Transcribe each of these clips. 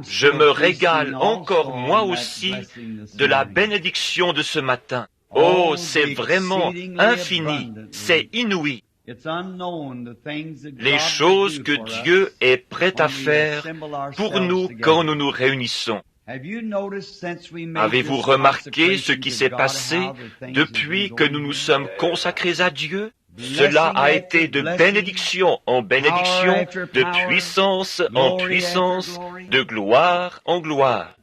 Je me régale encore moi aussi de la bénédiction de ce matin. Oh, c'est vraiment infini, c'est inouï. Les choses que Dieu est prêt à faire pour nous quand nous nous réunissons. Avez-vous remarqué ce qui s'est passé depuis que nous nous sommes consacrés à Dieu? Cela a été de bénédiction en bénédiction, de puissance en puissance, de gloire en gloire.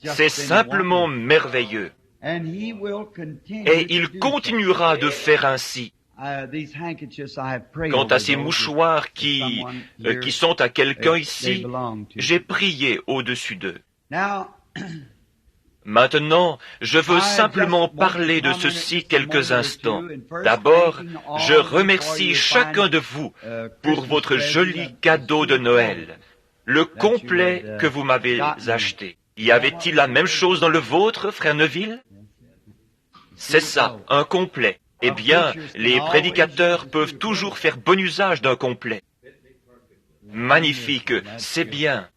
C'est simplement merveilleux. Et il continuera de faire ainsi. Quant à ces mouchoirs qui sont à quelqu'un ici, j'ai prié au-dessus d'eux. Maintenant, je veux simplement parler de ceci quelques instants. D'abord, je remercie chacun de vous pour votre joli cadeau de Noël, le complet que vous m'avez acheté. Y avait-il la même chose dans le vôtre, frère Neville? C'est ça, un complet. Eh bien, les prédicateurs peuvent toujours faire bon usage d'un complet. Magnifique, c'est bien.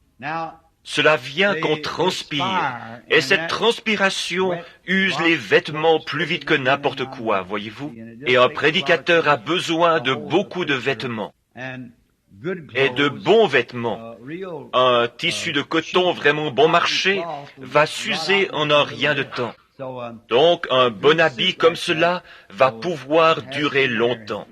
Cela vient qu'on transpire, et cette transpiration use les vêtements plus vite que n'importe quoi, voyez-vous. Et un prédicateur a besoin de beaucoup de vêtements, et de bons vêtements. Un tissu de coton vraiment bon marché va s'user en un rien de temps. Donc, un bon habit comme cela va pouvoir durer longtemps.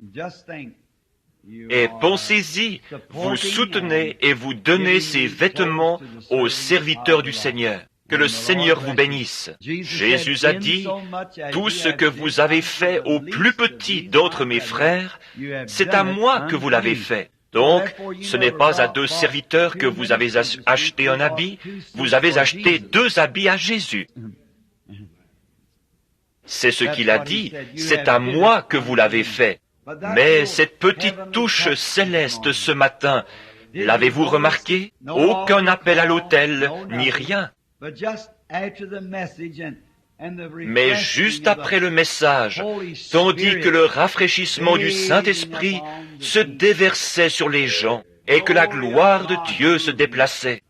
Et pensez-y, vous soutenez et vous donnez ces vêtements aux serviteurs du Seigneur. Que le Seigneur vous bénisse. Jésus a dit, « Tout ce que vous avez fait au plus petit d'entre mes frères, c'est à moi que vous l'avez fait. » Donc, ce n'est pas à 2 serviteurs que vous avez acheté un habit, vous avez acheté 2 habits à Jésus. C'est ce qu'il a dit, c'est à moi que vous l'avez fait. Mais cette petite touche céleste ce matin, l'avez-vous remarqué? Aucun appel à l'autel, ni rien. Mais juste après le message, tandis que le rafraîchissement du Saint-Esprit se déversait sur les gens et que la gloire de Dieu se déplaçait,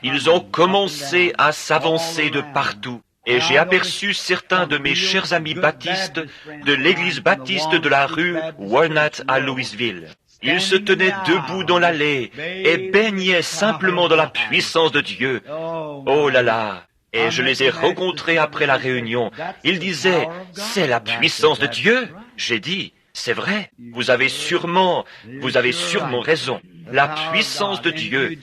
ils ont commencé à s'avancer de partout. Et j'ai aperçu certains de mes chers amis baptistes de l'église baptiste de la rue Walnut à Louisville. Ils se tenaient debout dans l'allée et baignaient simplement dans la puissance de Dieu. Oh là là! Et je les ai rencontrés après la réunion. Ils disaient, « C'est la puissance de Dieu !» J'ai dit, « C'est vrai, vous avez sûrement raison. La puissance de Dieu.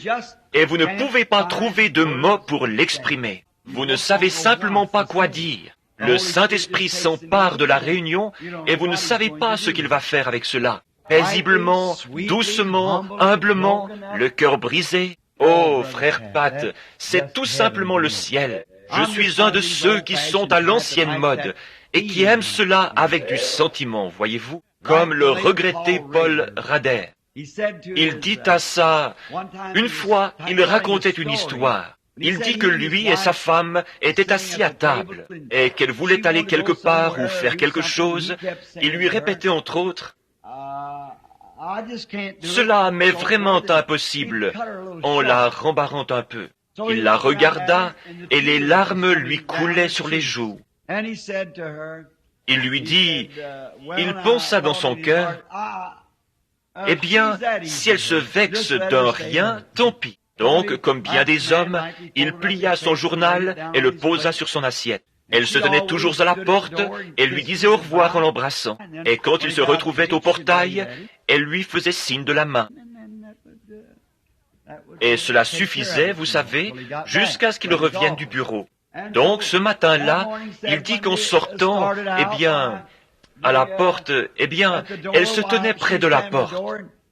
Et vous ne pouvez pas trouver de mots pour l'exprimer. Vous ne savez simplement pas quoi dire. Le Saint-Esprit s'empare de la réunion et vous ne savez pas ce qu'il va faire avec cela. Paisiblement, doucement, humblement, le cœur brisé. Oh, frère Pat, c'est tout simplement le ciel. Je suis un de ceux qui sont à l'ancienne mode et qui aiment cela avec du sentiment, voyez-vous, comme le regretté Paul Rader. Il dit à ça, une fois, il racontait une histoire. Il dit que lui et sa femme étaient assis à table et qu'elle voulait aller quelque part ou faire quelque chose. Il lui répétait entre autres, « Cela m'est vraiment impossible » en la rembarrant un peu. Il la regarda et les larmes lui coulaient sur les joues. Il lui dit, il pensa dans son cœur, « Eh bien, si elle se vexe d'un rien, tant pis. » Donc, comme bien des hommes, il plia son journal et le posa sur son assiette. Elle se tenait toujours à la porte et lui disait au revoir en l'embrassant. Et quand il se retrouvait au portail, elle lui faisait signe de la main. Et cela suffisait, vous savez, jusqu'à ce qu'il revienne du bureau. Donc, ce matin-là, il dit qu'en sortant, à la porte, elle se tenait près de la porte.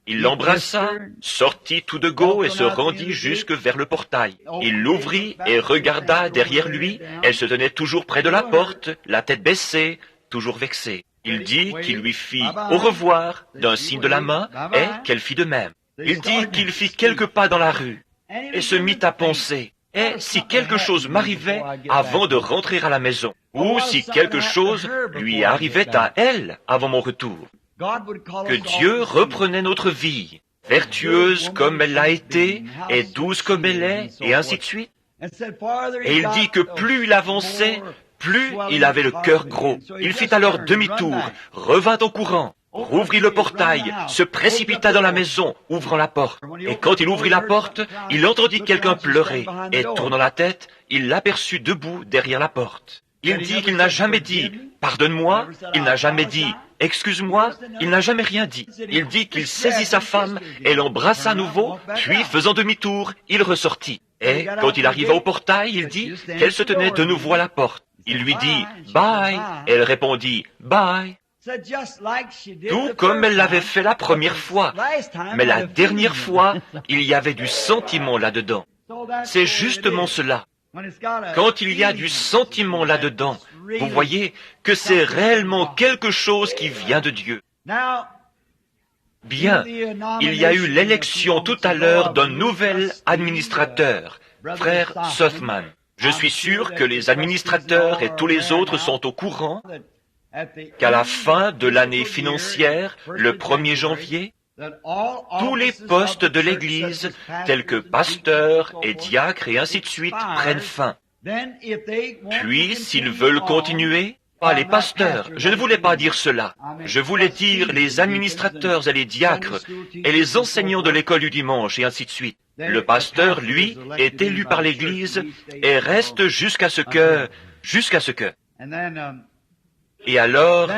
Il l'embrassa, sortit tout de go et se rendit jusque vers le portail. Il l'ouvrit et regarda derrière lui. Elle se tenait toujours près de la porte, la tête baissée, toujours vexée. Il dit qu'il lui fit au revoir d'un signe de la main et qu'elle fit de même. Il dit qu'il fit quelques pas dans la rue et se mit à penser. Et si quelque chose m'arrivait avant de rentrer à la maison, ou si quelque chose lui arrivait à elle avant mon retour, que Dieu reprenait notre vie. vertueuse comme elle l'a été, et douce comme elle est, et ainsi de suite. Et il dit que plus il avançait, plus il avait le cœur gros. Il fit alors demi-tour, revint en courant, rouvrit le portail, se précipita dans la maison, ouvrant la porte. Et quand il ouvrit la porte, il entendit quelqu'un pleurer, et tournant la tête, il l'aperçut debout derrière la porte. Il dit qu'il n'a jamais dit « Pardonne-moi », il n'a jamais dit « Excuse-moi », il n'a jamais rien dit. Il dit qu'il saisit sa femme et l'embrassa à nouveau, puis faisant demi-tour, il ressortit. Et quand il arriva au portail, il dit qu'elle se tenait de nouveau à la porte. Il lui dit « Bye », elle répondit « Bye ». Tout comme elle l'avait fait la première fois. Mais la dernière fois, il y avait du sentiment là-dedans. C'est justement cela. Quand il y a du sentiment là-dedans, vous voyez que c'est réellement quelque chose qui vient de Dieu. Bien, il y a eu l'élection tout à l'heure d'un nouvel administrateur, frère Sothman. Je suis sûr que les administrateurs et tous les autres sont au courant qu'à la fin de l'année financière, le 1er janvier, tous les postes de l'Église, tels que pasteurs et diacres et ainsi de suite, prennent fin. Puis, s'ils veulent continuer, pas les pasteurs, je ne voulais pas dire cela. Je voulais dire les administrateurs et les diacres et les enseignants de l'école du dimanche et ainsi de suite. Le pasteur, lui, est élu par l'Église et reste jusqu'à ce que... Et alors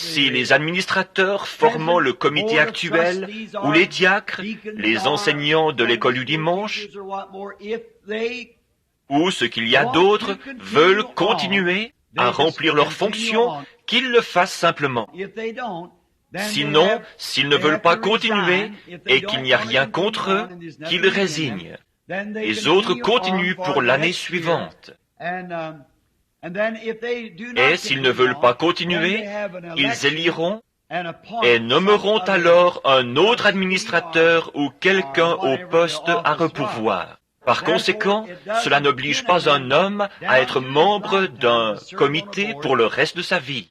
si les administrateurs formant le comité actuel, ou les diacres, les enseignants de l'école du dimanche, ou ce qu'il y a d'autres, veulent continuer à remplir leurs fonctions, qu'ils le fassent simplement. Sinon, s'ils ne veulent pas continuer et qu'il n'y a rien contre eux, qu'ils résignent. Les autres continuent pour l'année suivante. Et s'ils ne veulent pas continuer, ils éliront et nommeront alors un autre administrateur ou quelqu'un au poste à repourvoir. Par conséquent, cela n'oblige pas un homme à être membre d'un comité pour le reste de sa vie.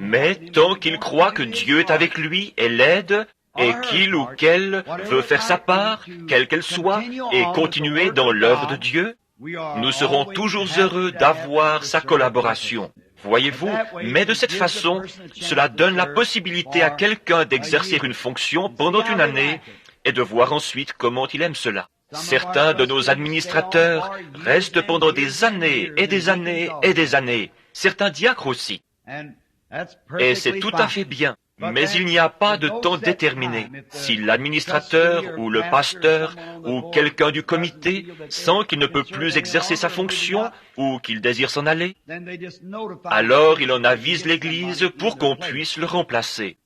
Mais tant qu'il croit que Dieu est avec lui et l'aide, et qu'il ou qu'elle veut faire sa part, quelle qu'elle soit, et continuer dans l'œuvre de Dieu, nous serons toujours heureux d'avoir sa collaboration. Voyez-vous, mais de cette façon, cela donne la possibilité à quelqu'un d'exercer une fonction pendant une année et de voir ensuite comment il aime cela. Certains de nos administrateurs restent pendant des années et des années et des années, certains diacres aussi. Et c'est tout à fait bien. Mais il n'y a pas de temps déterminé. Si l'administrateur ou le pasteur ou quelqu'un du comité sent qu'il ne peut plus exercer sa fonction ou qu'il désire s'en aller, alors il en avise l'Église pour qu'on puisse le remplacer.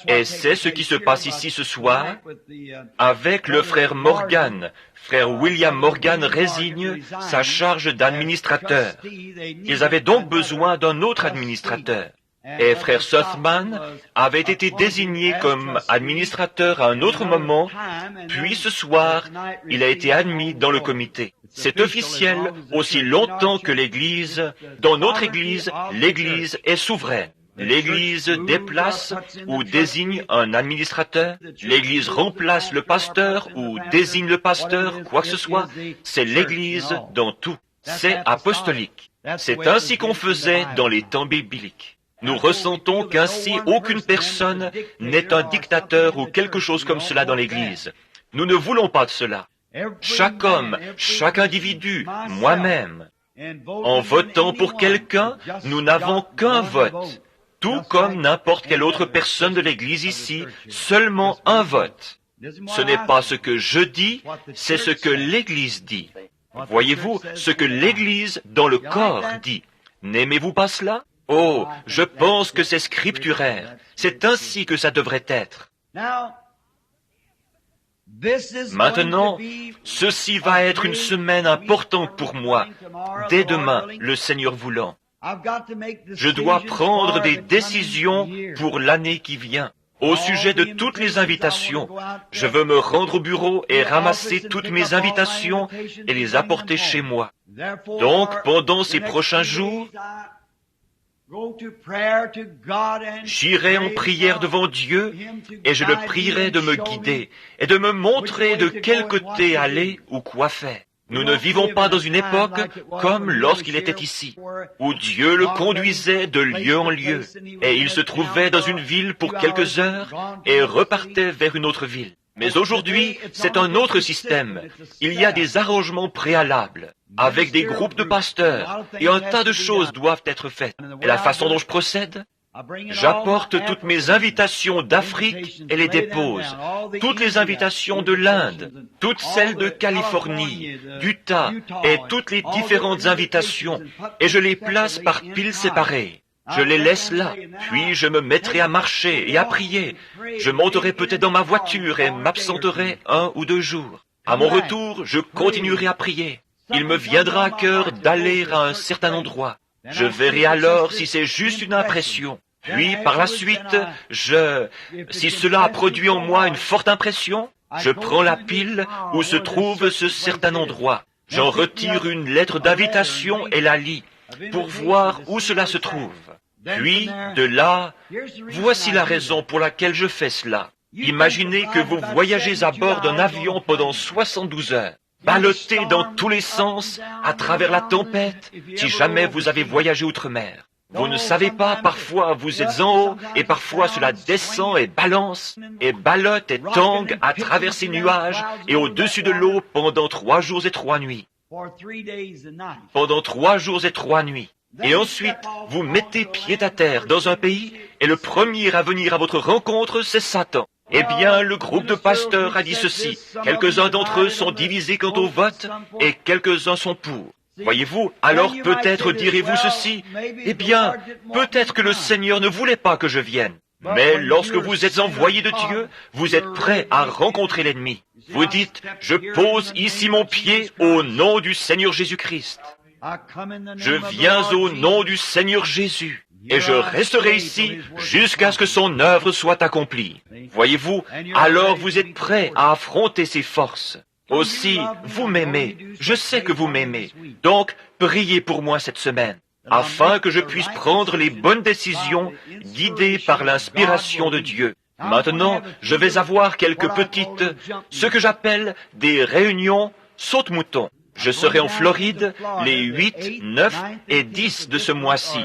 Et c'est ce qui se passe ici ce soir avec le frère Morgan. Frère William Morgan résigne sa charge d'administrateur. Ils avaient donc besoin d'un autre administrateur. Et frère Sothman avait été désigné comme administrateur à un autre moment, puis ce soir, il a été admis dans le comité. C'est officiel aussi longtemps que l'Église, dans notre Église, l'Église est souveraine. L'Église déplace ou désigne un administrateur, l'Église remplace le pasteur ou désigne le pasteur, quoi que ce soit, c'est l'Église dans tout. C'est apostolique. C'est ainsi qu'on faisait dans les temps bibliques. Nous ressentons qu'ainsi aucune personne n'est un dictateur ou quelque chose comme cela dans l'Église. Nous ne voulons pas de cela. Chaque homme, chaque individu, moi-même, en votant pour quelqu'un, nous n'avons qu'un vote. Tout comme n'importe quelle autre personne de l'Église ici, seulement un vote. Ce n'est pas ce que je dis, c'est ce que l'Église dit. Voyez-vous, ce que l'Église dans le corps dit. N'aimez-vous pas cela? Oh, je pense que c'est scripturaire. C'est ainsi que ça devrait être. Maintenant, ceci va être une semaine importante pour moi, dès demain, le Seigneur voulant. Je dois prendre des décisions pour l'année qui vient. Au sujet de toutes les invitations, je veux me rendre au bureau et ramasser toutes mes invitations et les apporter chez moi. Donc, pendant ces prochains jours, J'irai en prière devant Dieu et je le prierai de me guider et de me montrer de quel côté aller ou quoi faire. Nous ne vivons pas dans une époque comme lorsqu'il était ici, où Dieu le conduisait de lieu en lieu, et il se trouvait dans une ville pour quelques heures et repartait vers une autre ville. Mais aujourd'hui, c'est un autre système. Il y a des arrangements préalables, avec des groupes de pasteurs, et un tas de choses doivent être faites. Et la façon dont je procède, j'apporte toutes mes invitations d'Afrique et les dépose, toutes les invitations de l'Inde, toutes celles de Californie, d'Utah, et toutes les différentes invitations, et je les place par piles séparées. Je les laisse là, puis je me mettrai à marcher et à prier. Je monterai peut-être dans ma voiture et m'absenterai 1 ou 2 jours. À mon retour, je continuerai à prier. Il me viendra à cœur d'aller à un certain endroit. Je verrai alors si c'est juste une impression. Puis, par la suite, si cela a produit en moi une forte impression, je prends la pile où se trouve ce certain endroit. J'en retire une lettre d'invitation et la lis, pour voir où cela se trouve. Puis, de là, voici la raison pour laquelle je fais cela. Imaginez que vous voyagez à bord d'un avion pendant 72 heures, ballotté dans tous les sens, à travers la tempête, si jamais vous avez voyagé outre-mer. Vous ne savez pas, parfois vous êtes en haut, et parfois cela descend et balance, et ballotte et tangue à travers ces nuages, et au-dessus de l'eau pendant 3 jours et 3 nuits. Pendant 3 jours et 3 nuits. Et ensuite, vous mettez pied à terre dans un pays, et le premier à venir à votre rencontre, c'est Satan. Eh bien, le groupe de pasteurs a dit ceci. Quelques-uns d'entre eux sont divisés quant au vote, et quelques-uns sont pour. Voyez-vous, alors peut-être direz-vous ceci. Eh bien, peut-être que le Seigneur ne voulait pas que je vienne. Mais lorsque vous êtes envoyé de Dieu, vous êtes prêt à rencontrer l'ennemi. Vous dites, je pose ici mon pied au nom du Seigneur Jésus-Christ. Je viens au nom du Seigneur Jésus, et je resterai ici jusqu'à ce que son œuvre soit accomplie. Voyez-vous, alors vous êtes prêt à affronter ses forces. Aussi, vous m'aimez, je sais que vous m'aimez, donc priez pour moi cette semaine, afin que je puisse prendre les bonnes décisions guidées par l'inspiration de Dieu. Maintenant, je vais avoir quelques petites, ce que j'appelle des réunions saute-mouton. Je serai en Floride les 8, 9 et 10 de ce mois-ci,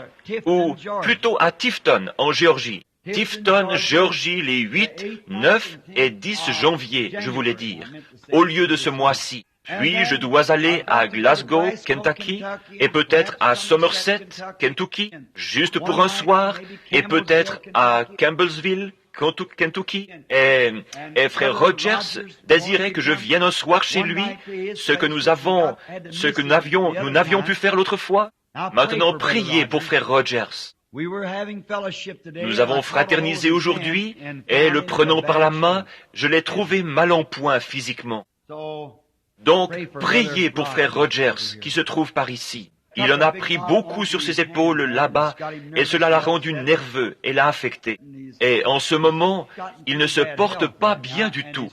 ou plutôt à Tifton, en Géorgie. Tifton, Géorgie, les 8, 9 et 10 janvier, je voulais dire, au lieu de ce mois-ci. Puis je dois aller à Glasgow, Kentucky, et peut-être à Somerset, Kentucky, juste pour un soir, et peut-être à Campbellsville, Kentucky, et frère Rogers désirait que je vienne un soir chez lui, ce que nous n'avions pu faire l'autre fois. Maintenant, priez pour frère Rogers. Nous avons fraternisé aujourd'hui, et le prenant par la main, je l'ai trouvé mal en point physiquement. Donc, priez pour frère Rogers, qui se trouve par ici. Il en a pris beaucoup sur ses épaules là-bas, et cela l'a rendu nerveux et l'a affecté. Et en ce moment, il ne se porte pas bien du tout,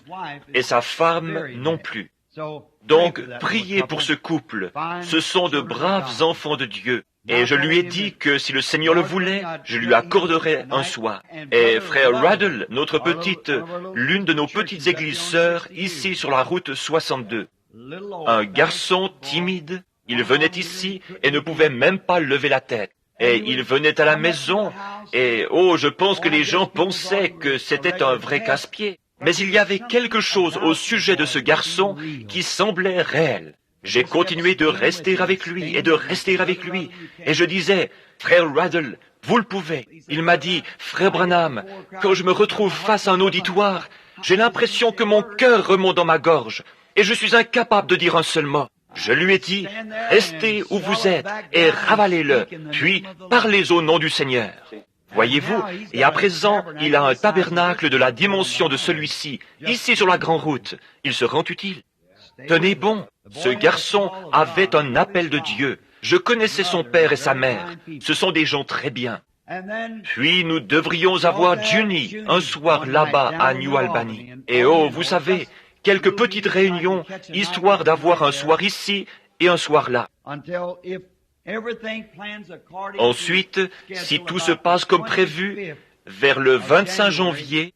et sa femme non plus. Donc, priez pour ce couple. Ce sont de braves enfants de Dieu. Et je lui ai dit que si le Seigneur le voulait, je lui accorderais un soir. Et frère Raddle, l'une de nos petites églises sœurs, ici sur la route 62. Un garçon timide, il venait ici et ne pouvait même pas lever la tête. Et il venait à la maison, et je pense que les gens pensaient que c'était un vrai casse-pied. Mais il y avait quelque chose au sujet de ce garçon qui semblait réel. J'ai continué de rester avec lui et de rester avec lui. Et je disais, frère Raddle, vous le pouvez. Il m'a dit, frère Branham, quand je me retrouve face à un auditoire, j'ai l'impression que mon cœur remonte dans ma gorge et je suis incapable de dire un seul mot. Je lui ai dit, restez où vous êtes et ravalez-le, puis parlez au nom du Seigneur. Voyez-vous, et à présent, il a un tabernacle de la dimension de celui-ci, ici sur la grande route. Il se rend utile. Tenez bon, ce garçon avait un appel de Dieu. Je connaissais son père et sa mère. Ce sont des gens très bien. Puis nous devrions avoir Junie un soir là-bas à New Albany. Et vous savez, quelques petites réunions, histoire d'avoir un soir ici et un soir là. Ensuite, si tout se passe comme prévu, vers le 25 janvier,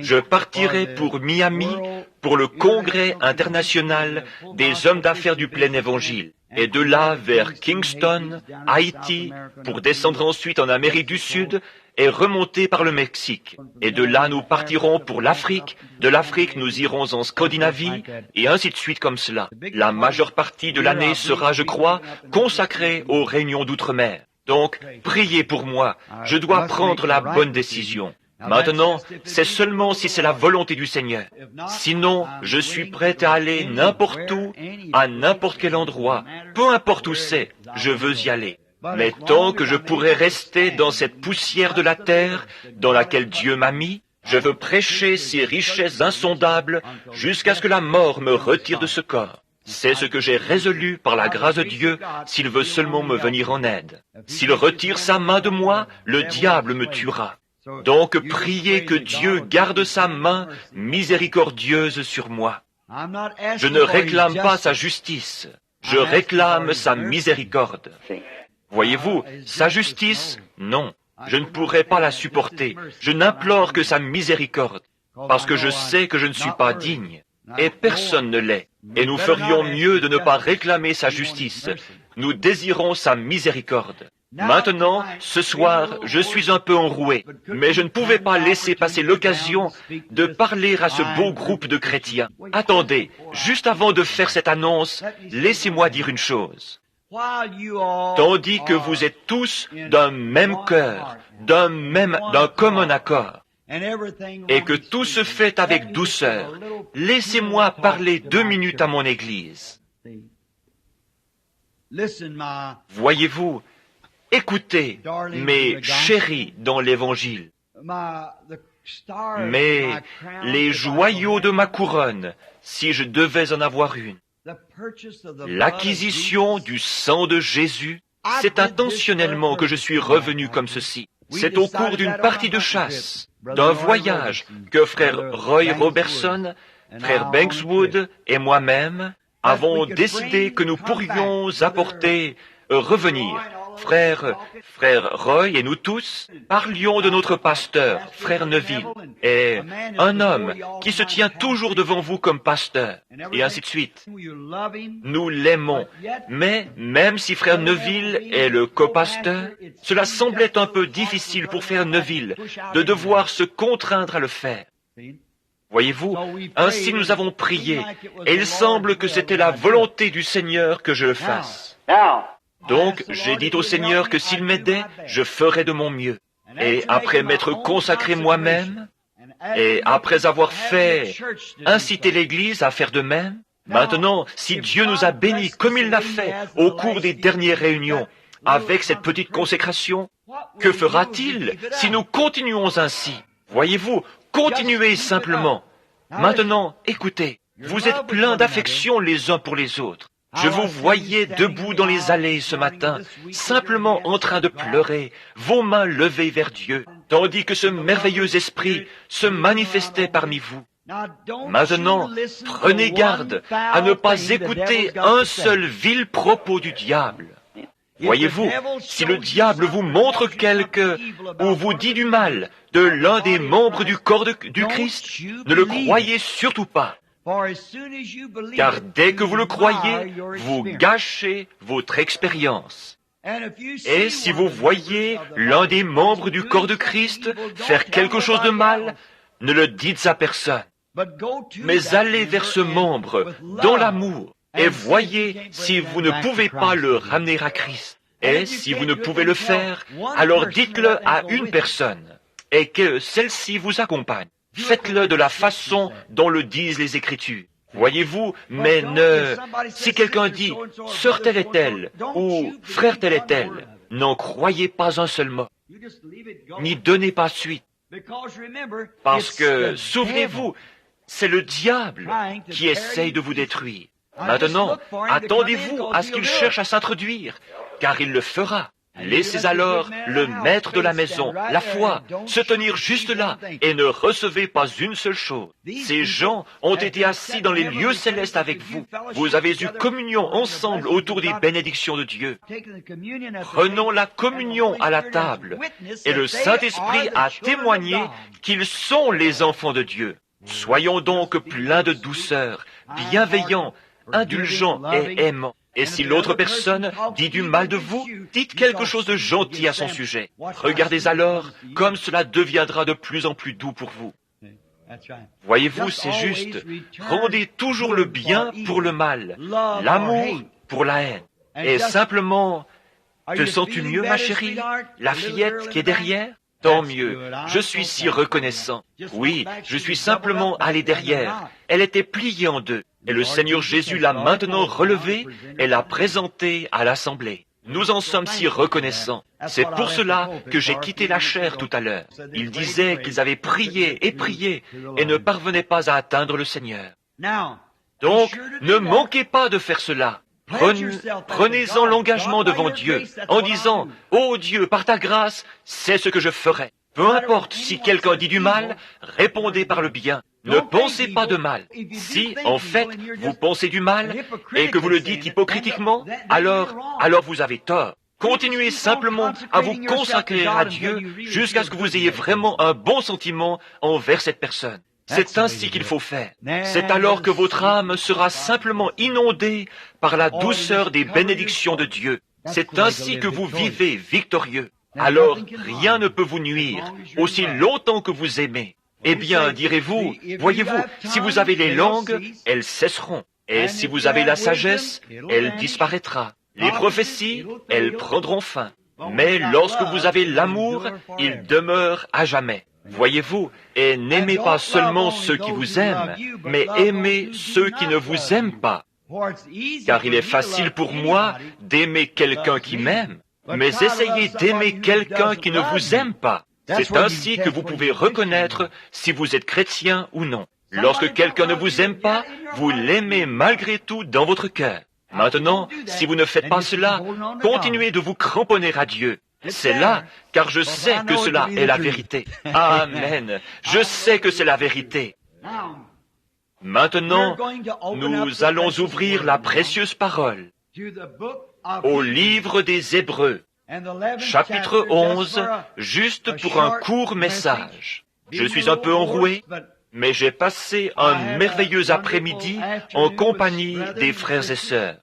je partirai pour Miami pour le Congrès international des hommes d'affaires du plein évangile, et de là vers Kingston, Haïti, pour descendre ensuite en Amérique du Sud et remonter par le Mexique. Et de là nous partirons pour l'Afrique, de l'Afrique nous irons en Scandinavie, et ainsi de suite comme cela. La majeure partie de l'année sera, je crois, consacrée aux réunions d'outre-mer. Donc, priez pour moi, je dois prendre la bonne décision. Maintenant, c'est seulement si c'est la volonté du Seigneur. Sinon, je suis prêt à aller n'importe où, à n'importe quel endroit, peu importe où c'est, je veux y aller. Mais tant que je pourrai rester dans cette poussière de la terre dans laquelle Dieu m'a mis, je veux prêcher ces richesses insondables jusqu'à ce que la mort me retire de ce corps. C'est ce que j'ai résolu par la grâce de Dieu s'il veut seulement me venir en aide. S'il retire sa main de moi, le diable me tuera. Donc priez que Dieu garde sa main miséricordieuse sur moi. Je ne réclame pas sa justice, je réclame sa miséricorde. Voyez-vous, sa justice, non, je ne pourrai pas la supporter. Je n'implore que sa miséricorde, parce que je sais que je ne suis pas digne, et personne ne l'est. Et nous ferions mieux de ne pas réclamer sa justice. Nous désirons sa miséricorde. Maintenant, ce soir, je suis un peu enroué, mais je ne pouvais pas laisser passer l'occasion de parler à ce beau groupe de chrétiens. Attendez, juste avant de faire cette annonce, laissez-moi dire une chose. Tandis que vous êtes tous d'un même cœur, d'un commun accord, et que tout se fait avec douceur, laissez-moi parler 2 minutes à mon Église. Voyez-vous, écoutez, mes chéris dans l'Évangile, mais les joyaux de ma couronne, si je devais en avoir une, l'acquisition du sang de Jésus, c'est intentionnellement que je suis revenu comme ceci. C'est au cours d'une partie de chasse, d'un voyage, que frère Roy Robertson, frère Bankswood et moi-même avons décidé que nous pourrions revenir. Frère Roy et nous tous parlions de notre pasteur, frère Neville, et un homme qui se tient toujours devant vous comme pasteur, et ainsi de suite. Nous l'aimons, mais même si frère Neville est le copasteur, cela semblait un peu difficile pour frère Neville de devoir se contraindre à le faire. Voyez-vous, ainsi nous avons prié, et il semble que c'était la volonté du Seigneur que je le fasse. Donc, j'ai dit au Seigneur que s'il m'aidait, je ferais de mon mieux. Et après m'être consacré moi-même, et après avoir incité l'Église à faire de même, maintenant, si Dieu nous a bénis comme il l'a fait au cours des dernières réunions, avec cette petite consécration, que fera-t-il si nous continuons ainsi? Voyez-vous, continuez simplement. Maintenant, écoutez, vous êtes pleins d'affection les uns pour les autres. Je vous voyais debout dans les allées ce matin, simplement en train de pleurer, vos mains levées vers Dieu, tandis que ce merveilleux esprit se manifestait parmi vous. Maintenant, prenez garde à ne pas écouter un seul vil propos du diable. Voyez-vous, si le diable vous montre ou vous dit du mal de l'un des membres du corps du Christ, ne le croyez surtout pas. Car dès que vous le croyez, vous gâchez votre expérience. Et si vous voyez l'un des membres du corps de Christ faire quelque chose de mal, ne le dites à personne. Mais allez vers ce membre dans l'amour et voyez si vous ne pouvez pas le ramener à Christ. Et si vous ne pouvez le faire, alors dites-le à une personne et que celle-ci vous accompagne. Faites-le de la façon dont le disent les Écritures. Voyez-vous, mais si quelqu'un dit « sœur telle est telle » ou « frère tel est tel », n'en croyez pas un seul mot, n'y donnez pas suite. Parce que, souvenez-vous, c'est le diable qui essaye de vous détruire. Maintenant, attendez-vous à ce qu'il cherche à s'introduire, car il le fera. Laissez alors le maître de la maison, la foi, se tenir juste là et ne recevez pas une seule chose. Ces gens ont été assis dans les lieux célestes avec vous. Vous avez eu communion ensemble autour des bénédictions de Dieu. Prenons la communion à la table et le Saint-Esprit a témoigné qu'ils sont les enfants de Dieu. Soyons donc pleins de douceur, bienveillants, indulgents et aimants. Et si l'autre personne dit du mal de vous, dites quelque chose de gentil à son sujet. Regardez alors comme cela deviendra de plus en plus doux pour vous. Voyez-vous, c'est juste. Rendez toujours le bien pour le mal, l'amour pour la haine. Et simplement, te sens-tu mieux, ma chérie? La fillette qui est derrière? Tant mieux. Je suis si reconnaissant. Oui, je suis simplement allé derrière. Elle était pliée en deux. Et le Seigneur Jésus l'a maintenant relevée et l'a présentée à l'Assemblée. Nous en sommes si reconnaissants. C'est pour cela que j'ai quitté la chair tout à l'heure. Ils disaient qu'ils avaient prié et ne parvenaient pas à atteindre le Seigneur. Donc, ne manquez pas de faire cela. Prenez-en l'engagement devant Dieu en disant « Ô Dieu, par ta grâce, c'est ce que je ferai. » Peu importe si quelqu'un dit du mal, répondez par le bien. Ne pensez pas de mal. Si, en fait, vous pensez du mal et que vous le dites hypocritiquement, alors vous avez tort. Continuez simplement à vous consacrer à Dieu jusqu'à ce que vous ayez vraiment un bon sentiment envers cette personne. C'est ainsi qu'il faut faire. C'est alors que votre âme sera simplement inondée par la douceur des bénédictions de Dieu. C'est ainsi que vous vivez victorieux. Alors, rien ne peut vous nuire, aussi longtemps que vous aimez. Eh bien, direz-vous, voyez-vous, si vous avez les langues, elles cesseront. Et si vous avez la sagesse, elle disparaîtra. Les prophéties, elles prendront fin. Mais lorsque vous avez l'amour, il demeure à jamais. Voyez-vous, et n'aimez pas seulement ceux qui vous aiment, mais aimez ceux qui ne vous aiment pas. Car il est facile pour moi d'aimer quelqu'un qui m'aime, mais essayez d'aimer quelqu'un qui ne vous aime pas. C'est ainsi que vous pouvez reconnaître si vous êtes chrétien ou non. Lorsque quelqu'un ne vous aime pas, vous l'aimez malgré tout dans votre cœur. Maintenant, si vous ne faites pas cela, continuez de vous cramponner à Dieu. C'est là, car je sais que cela est la vérité. Amen. Je sais que c'est la vérité. Maintenant, nous allons ouvrir la précieuse parole au livre des Hébreux, chapitre 11, juste pour un court message. Je suis un peu enroué, mais j'ai passé un merveilleux après-midi en compagnie des frères et sœurs.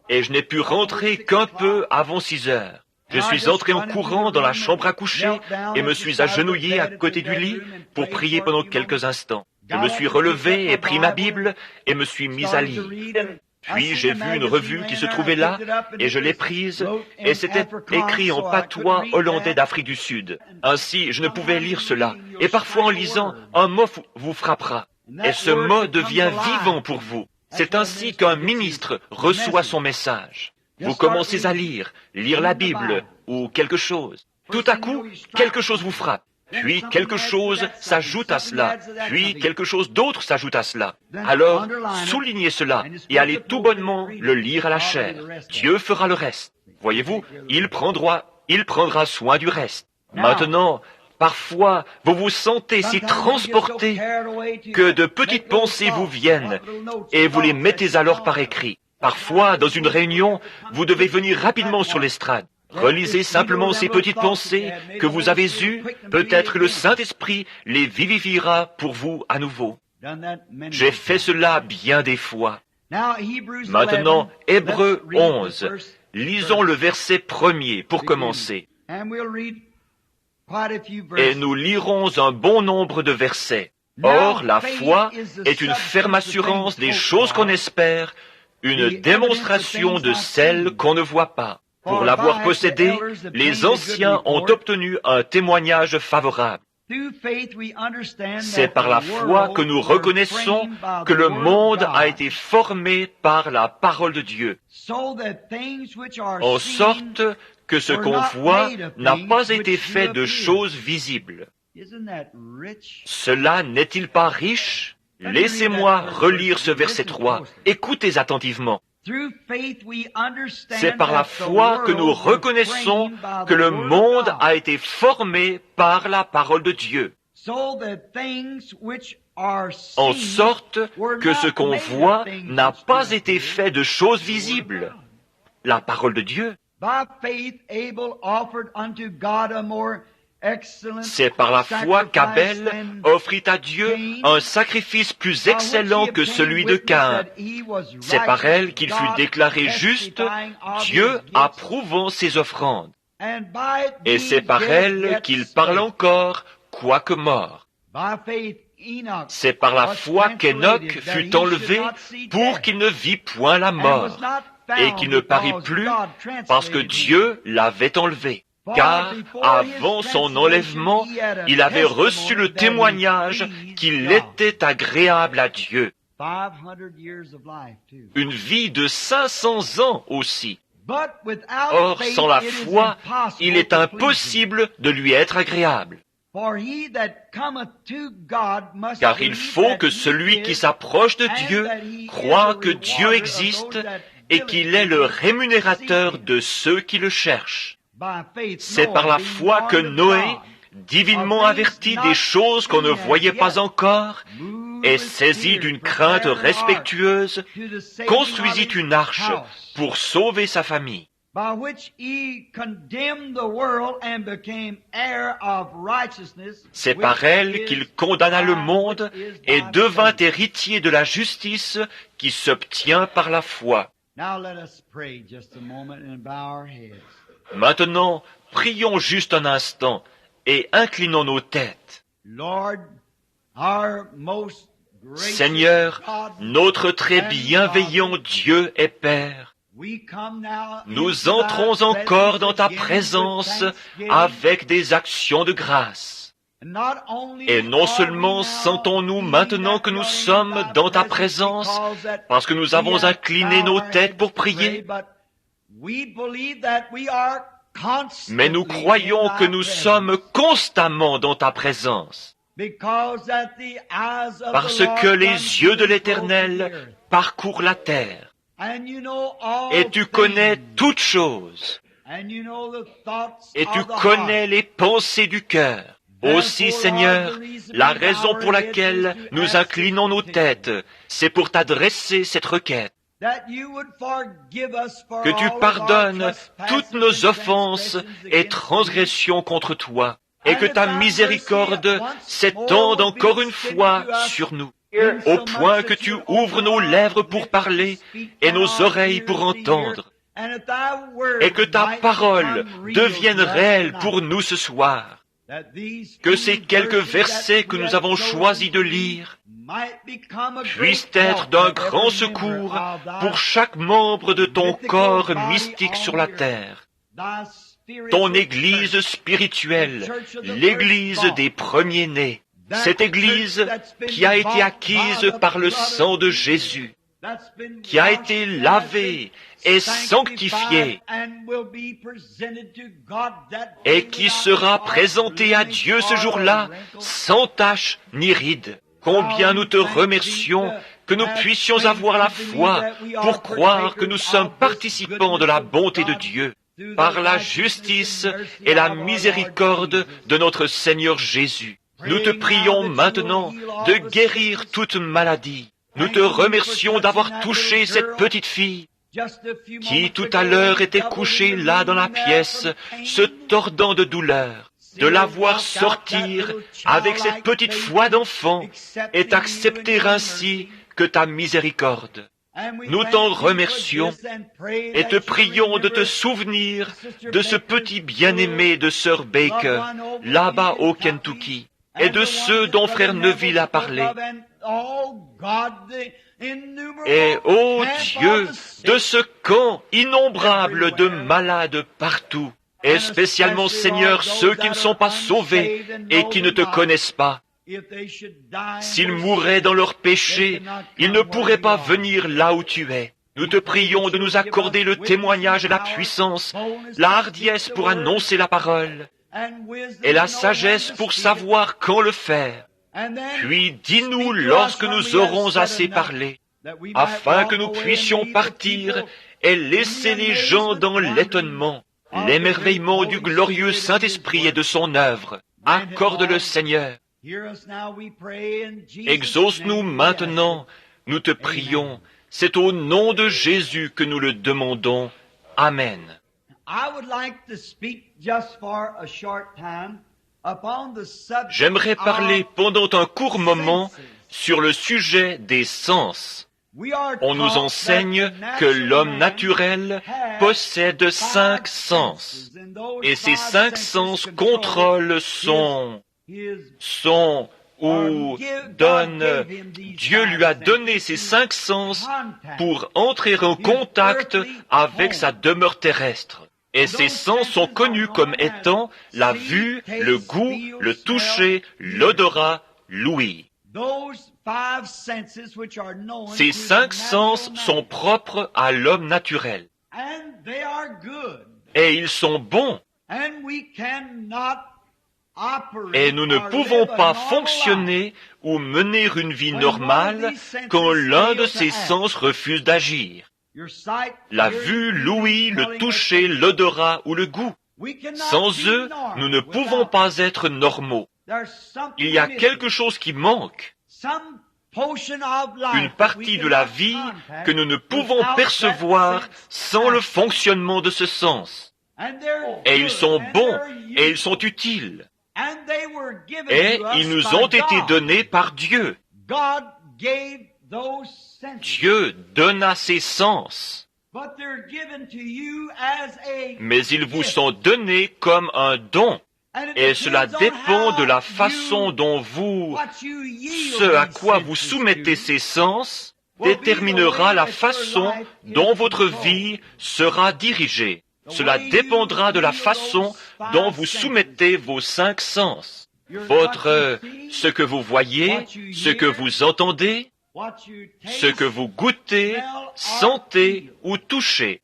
Et je n'ai pu rentrer qu'un peu avant 6 heures. Je suis entré en courant dans la chambre à coucher et me suis agenouillé à côté du lit pour prier pendant quelques instants. Je me suis relevé et pris ma Bible et me suis mis à lire. Puis j'ai vu une revue qui se trouvait là et je l'ai prise et c'était écrit en patois hollandais d'Afrique du Sud. Ainsi, je ne pouvais lire cela. Et parfois en lisant, un mot vous frappera. Et ce mot devient vivant pour vous. C'est ainsi qu'un ministre reçoit son message. Vous commencez à lire la Bible ou quelque chose. Tout à coup, quelque chose vous frappe. Puis quelque chose s'ajoute à cela. Puis quelque chose d'autre s'ajoute à cela. Alors, soulignez cela et allez tout bonnement le lire à la chair. Dieu fera le reste. Voyez-vous, il prendra soin du reste. Maintenant, parfois, vous vous sentez si transporté que de petites pensées vous viennent et vous les mettez alors par écrit. Parfois, dans une réunion, vous devez venir rapidement sur l'estrade. Relisez simplement ces petites pensées que vous avez eues. Peut-être le Saint-Esprit les vivifiera pour vous à nouveau. J'ai fait cela bien des fois. Maintenant, Hébreux 11. Lisons le verset 1er pour commencer. Et nous lirons un bon nombre de versets. Or, la foi est une ferme assurance des choses qu'on espère, une démonstration de celles qu'on ne voit pas. Pour l'avoir possédée, les anciens ont obtenu un témoignage favorable. C'est par la foi que nous reconnaissons que le monde a été formé par la parole de Dieu, en sorte que ce qu'on voit n'a pas été fait de choses visibles. Cela n'est-il pas riche? Laissez-moi relire ce verset 3. Écoutez attentivement. C'est par la foi que nous reconnaissons que le monde a été formé par la parole de Dieu, en sorte que ce qu'on voit n'a pas été fait de choses visibles. La parole de Dieu. C'est par la foi qu'Abel offrit à Dieu un sacrifice plus excellent que celui de Caïn. C'est par elle qu'il fut déclaré juste, Dieu approuvant ses offrandes. Et c'est par elle qu'il parle encore, quoique mort. C'est par la foi qu'Enoch fut enlevé pour qu'il ne vît point la mort, et qu'il ne parut plus parce que Dieu l'avait enlevé. Car avant son enlèvement, il avait reçu le témoignage qu'il était agréable à Dieu. Une vie de 500 ans aussi. Or, sans la foi, il est impossible de lui être agréable. Car il faut que celui qui s'approche de Dieu croie que Dieu existe et qu'il est le rémunérateur de ceux qui le cherchent. C'est par la foi que Noé, divinement averti des choses qu'on ne voyait pas encore, et saisi d'une crainte respectueuse, construisit une arche pour sauver sa famille. C'est par elle qu'il condamna le monde et devint héritier de la justice qui s'obtient par la foi. Maintenant, prions juste un instant et inclinons nos têtes. Seigneur, notre très bienveillant Dieu et Père, nous entrons encore dans ta présence avec des actions de grâce. Et non seulement sentons-nous maintenant que nous sommes dans ta présence parce que nous avons incliné nos têtes pour prier, mais nous croyons que nous sommes constamment dans ta présence, parce que les yeux de l'Éternel parcourent la terre, et tu connais toutes choses, et tu connais les pensées du cœur. Aussi, Seigneur, la raison pour laquelle nous inclinons nos têtes, c'est pour t'adresser cette requête. Que tu pardonnes toutes nos offenses et transgressions contre toi, et que ta miséricorde s'étende encore une fois sur nous, au point que tu ouvres nos lèvres pour parler et nos oreilles pour entendre, et que ta parole devienne réelle pour nous ce soir. Que ces quelques versets que nous avons choisi de lire puissent être d'un grand secours pour chaque membre de ton corps mystique sur la terre, ton Église spirituelle, l'Église des premiers-nés, cette Église qui a été acquise par le sang de Jésus, qui a été lavée et sanctifiée, et qui sera présentée à Dieu ce jour-là sans tache ni ride. Combien nous te remercions que nous puissions avoir la foi pour croire que nous sommes participants de la bonté de Dieu, par la justice et la miséricorde de notre Seigneur Jésus. Nous te prions maintenant de guérir toute maladie. Nous te remercions d'avoir touché cette petite fille qui tout à l'heure était couchée là dans la pièce, se tordant de douleur, de la voir sortir avec cette petite foi d'enfant et t'accepter ainsi que ta miséricorde. Nous t'en remercions et te prions de te souvenir de ce petit bien-aimé de Sœur Baker, là-bas au Kentucky, et de ceux dont Frère Neville a parlé. Et, ô Dieu, de ce camp innombrable de malades partout, et spécialement, Seigneur, ceux qui ne sont pas sauvés et qui ne te connaissent pas. S'ils mourraient dans leurs péchés, ils ne pourraient pas venir là où tu es. Nous te prions de nous accorder le témoignage et la puissance, la hardiesse pour annoncer la parole, et la sagesse pour savoir quand le faire. Puis dis-nous lorsque nous aurons assez parlé, afin que nous puissions partir et laisser les gens dans l'étonnement, l'émerveillement du glorieux Saint-Esprit et de son œuvre. Accorde-le, Seigneur. Exauce-nous maintenant, nous te prions. C'est au nom de Jésus que nous le demandons. Amen. J'aimerais parler pendant un court moment sur le sujet des sens. On nous enseigne que l'homme naturel possède 5 sens. Et ces 5 sens contrôlent Dieu lui a donné ces 5 sens pour entrer en contact avec sa demeure terrestre. Et ces sens sont connus comme étant la vue, le goût, le toucher, l'odorat, l'ouïe. Ces 5 sens sont propres à l'homme naturel. Et ils sont bons. Et nous ne pouvons pas fonctionner ou mener une vie normale quand l'un de ces sens refuse d'agir. La vue, l'ouïe, le toucher, l'odorat ou le goût. Sans eux, nous ne pouvons pas être normaux. Il y a quelque chose qui manque. Une partie de la vie que nous ne pouvons percevoir sans le fonctionnement de ce sens. Et ils sont bons et ils sont utiles. Et ils nous ont été donnés par Dieu. Dieu donna ces sens. Mais ils vous sont donnés comme un don. Et cela dépend de la façon dont ce à quoi vous soumettez ces sens, déterminera la façon dont votre vie sera dirigée. Cela dépendra de la façon dont vous soumettez vos 5 sens. Ce que vous voyez, ce que vous entendez, ce que vous goûtez, sentez ou touchez.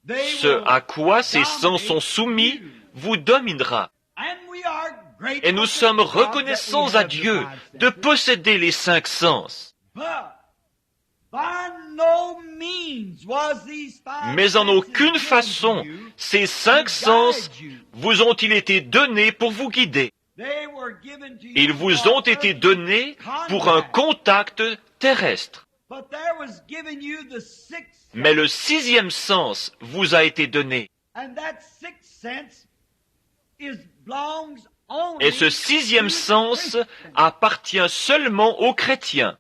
Ce à quoi ces sens sont soumis vous dominera. Et nous sommes reconnaissants à Dieu de posséder les 5 sens. Mais en aucune façon, ces 5 sens vous ont-ils été donnés pour vous guider. Ils vous ont été donnés pour un contact terrestre. Mais le 6e sens vous a été donné. Et ce 6e sens appartient seulement aux chrétiens.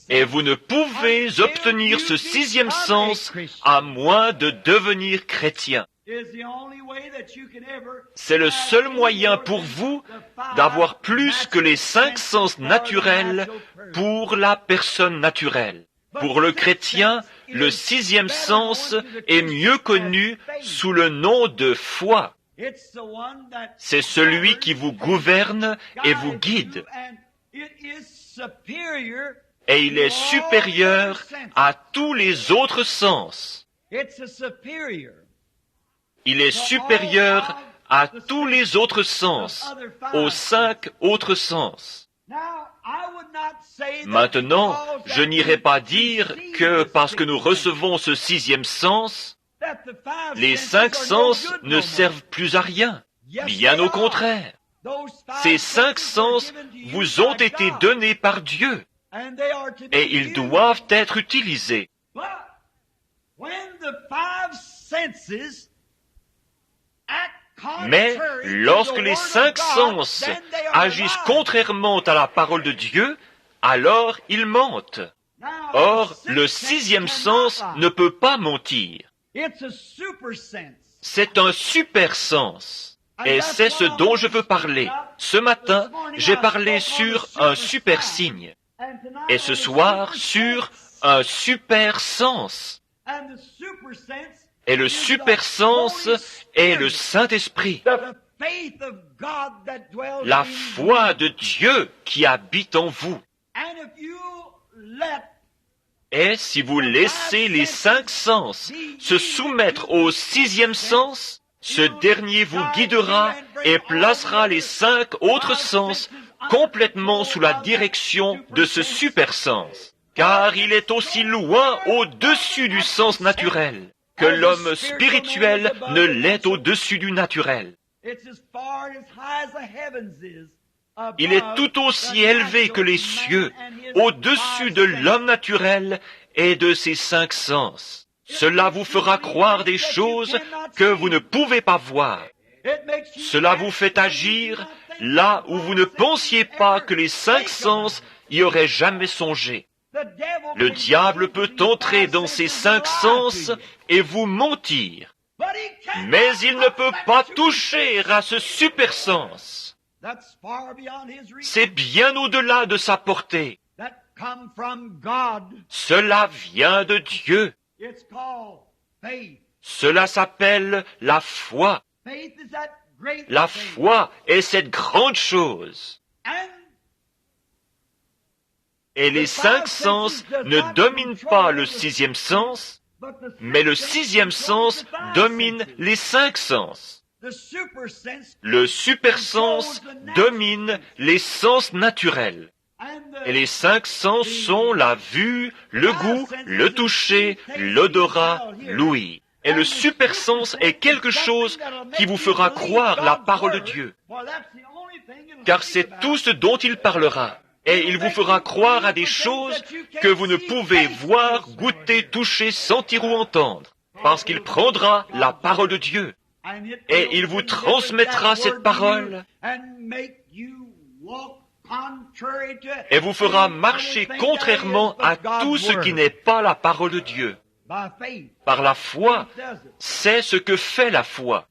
Et vous ne pouvez obtenir ce 6e sens à moins de devenir chrétien. C'est le seul moyen pour vous d'avoir plus que les 5 sens naturels pour la personne naturelle. Pour le chrétien, le 6e sens est mieux connu sous le nom de foi. C'est celui qui vous gouverne et vous guide. Et il est supérieur à tous les autres sens. Il est supérieur à tous les autres sens, aux 5 autres sens. Maintenant, je n'irai pas dire que parce que nous recevons ce 6e sens, les 5 sens ne servent plus à rien. Bien au contraire. Ces 5 sens vous ont été donnés par Dieu et ils doivent être utilisés. Mais lorsque les 5 sens agissent contrairement à la parole de Dieu, alors ils mentent. Or, le 6e sens ne peut pas mentir. C'est un super sens. Et c'est ce dont je veux parler. Ce matin, j'ai parlé sur un super signe. Et ce soir, sur un super sens. Et le super sens est le Saint-Esprit. La foi de Dieu qui habite en vous. Et si vous laissez les 5 sens se soumettre au 6e sens, ce dernier vous guidera et placera les 5 autres sens complètement sous la direction de ce super-sens, car il est aussi loin au-dessus du sens naturel que l'homme spirituel ne l'est au-dessus du naturel. Il est tout aussi élevé que les cieux, au-dessus de l'homme naturel et de ses 5 sens. Cela vous fera croire des choses que vous ne pouvez pas voir. Cela vous fait agir là où vous ne pensiez pas que les 5 sens y auraient jamais songé. Le diable peut entrer dans ces 5 sens et vous mentir, mais il ne peut pas toucher à ce super sens. C'est bien au-delà de sa portée. Cela vient de Dieu. Cela s'appelle la foi. La foi est cette grande chose. Et les 5 sens ne dominent pas le 6e sens, mais le 6e sens domine les 5 sens. Le super-sens domine les sens naturels. Et les 5 sens sont la vue, le goût, le toucher, l'odorat, l'ouïe. Et le super-sens est quelque chose qui vous fera croire la parole de Dieu. Car c'est tout ce dont il parlera. Et il vous fera croire à des choses que vous ne pouvez voir, goûter, toucher, sentir ou entendre. Parce qu'il prendra la parole de Dieu. Et il vous transmettra cette parole. Et vous fera marcher contrairement à tout ce qui n'est pas la parole de Dieu. Par la foi, c'est ce que fait la foi.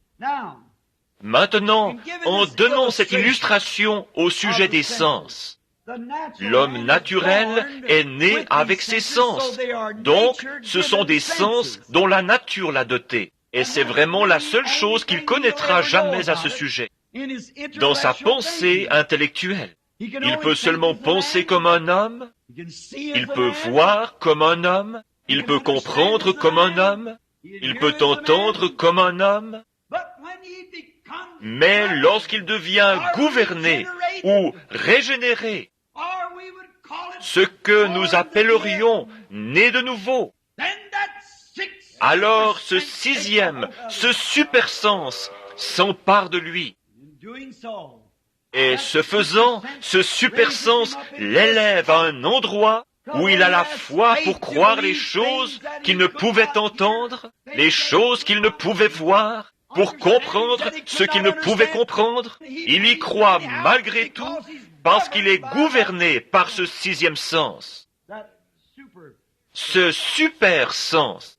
Maintenant, en donnant cette illustration au sujet des sens, l'homme naturel est né avec ses sens. Donc, ce sont des sens dont la nature l'a doté. Et c'est vraiment la seule chose qu'il connaîtra jamais à ce sujet. Dans sa pensée intellectuelle, il peut seulement penser comme un homme, il peut voir comme un homme, il peut comprendre comme un homme, il peut entendre comme un homme, mais lorsqu'il devient gouverné ou régénéré, ce que nous appellerions né de nouveau, alors ce 6e, ce super-sens s'empare de lui. Et ce faisant, ce super-sens l'élève à un endroit où il a la foi pour croire les choses qu'il ne pouvait entendre, les choses qu'il ne pouvait voir, pour comprendre ce qu'il ne pouvait comprendre. Il y croit malgré tout parce qu'il est gouverné par ce 6e sens. Ce super sens.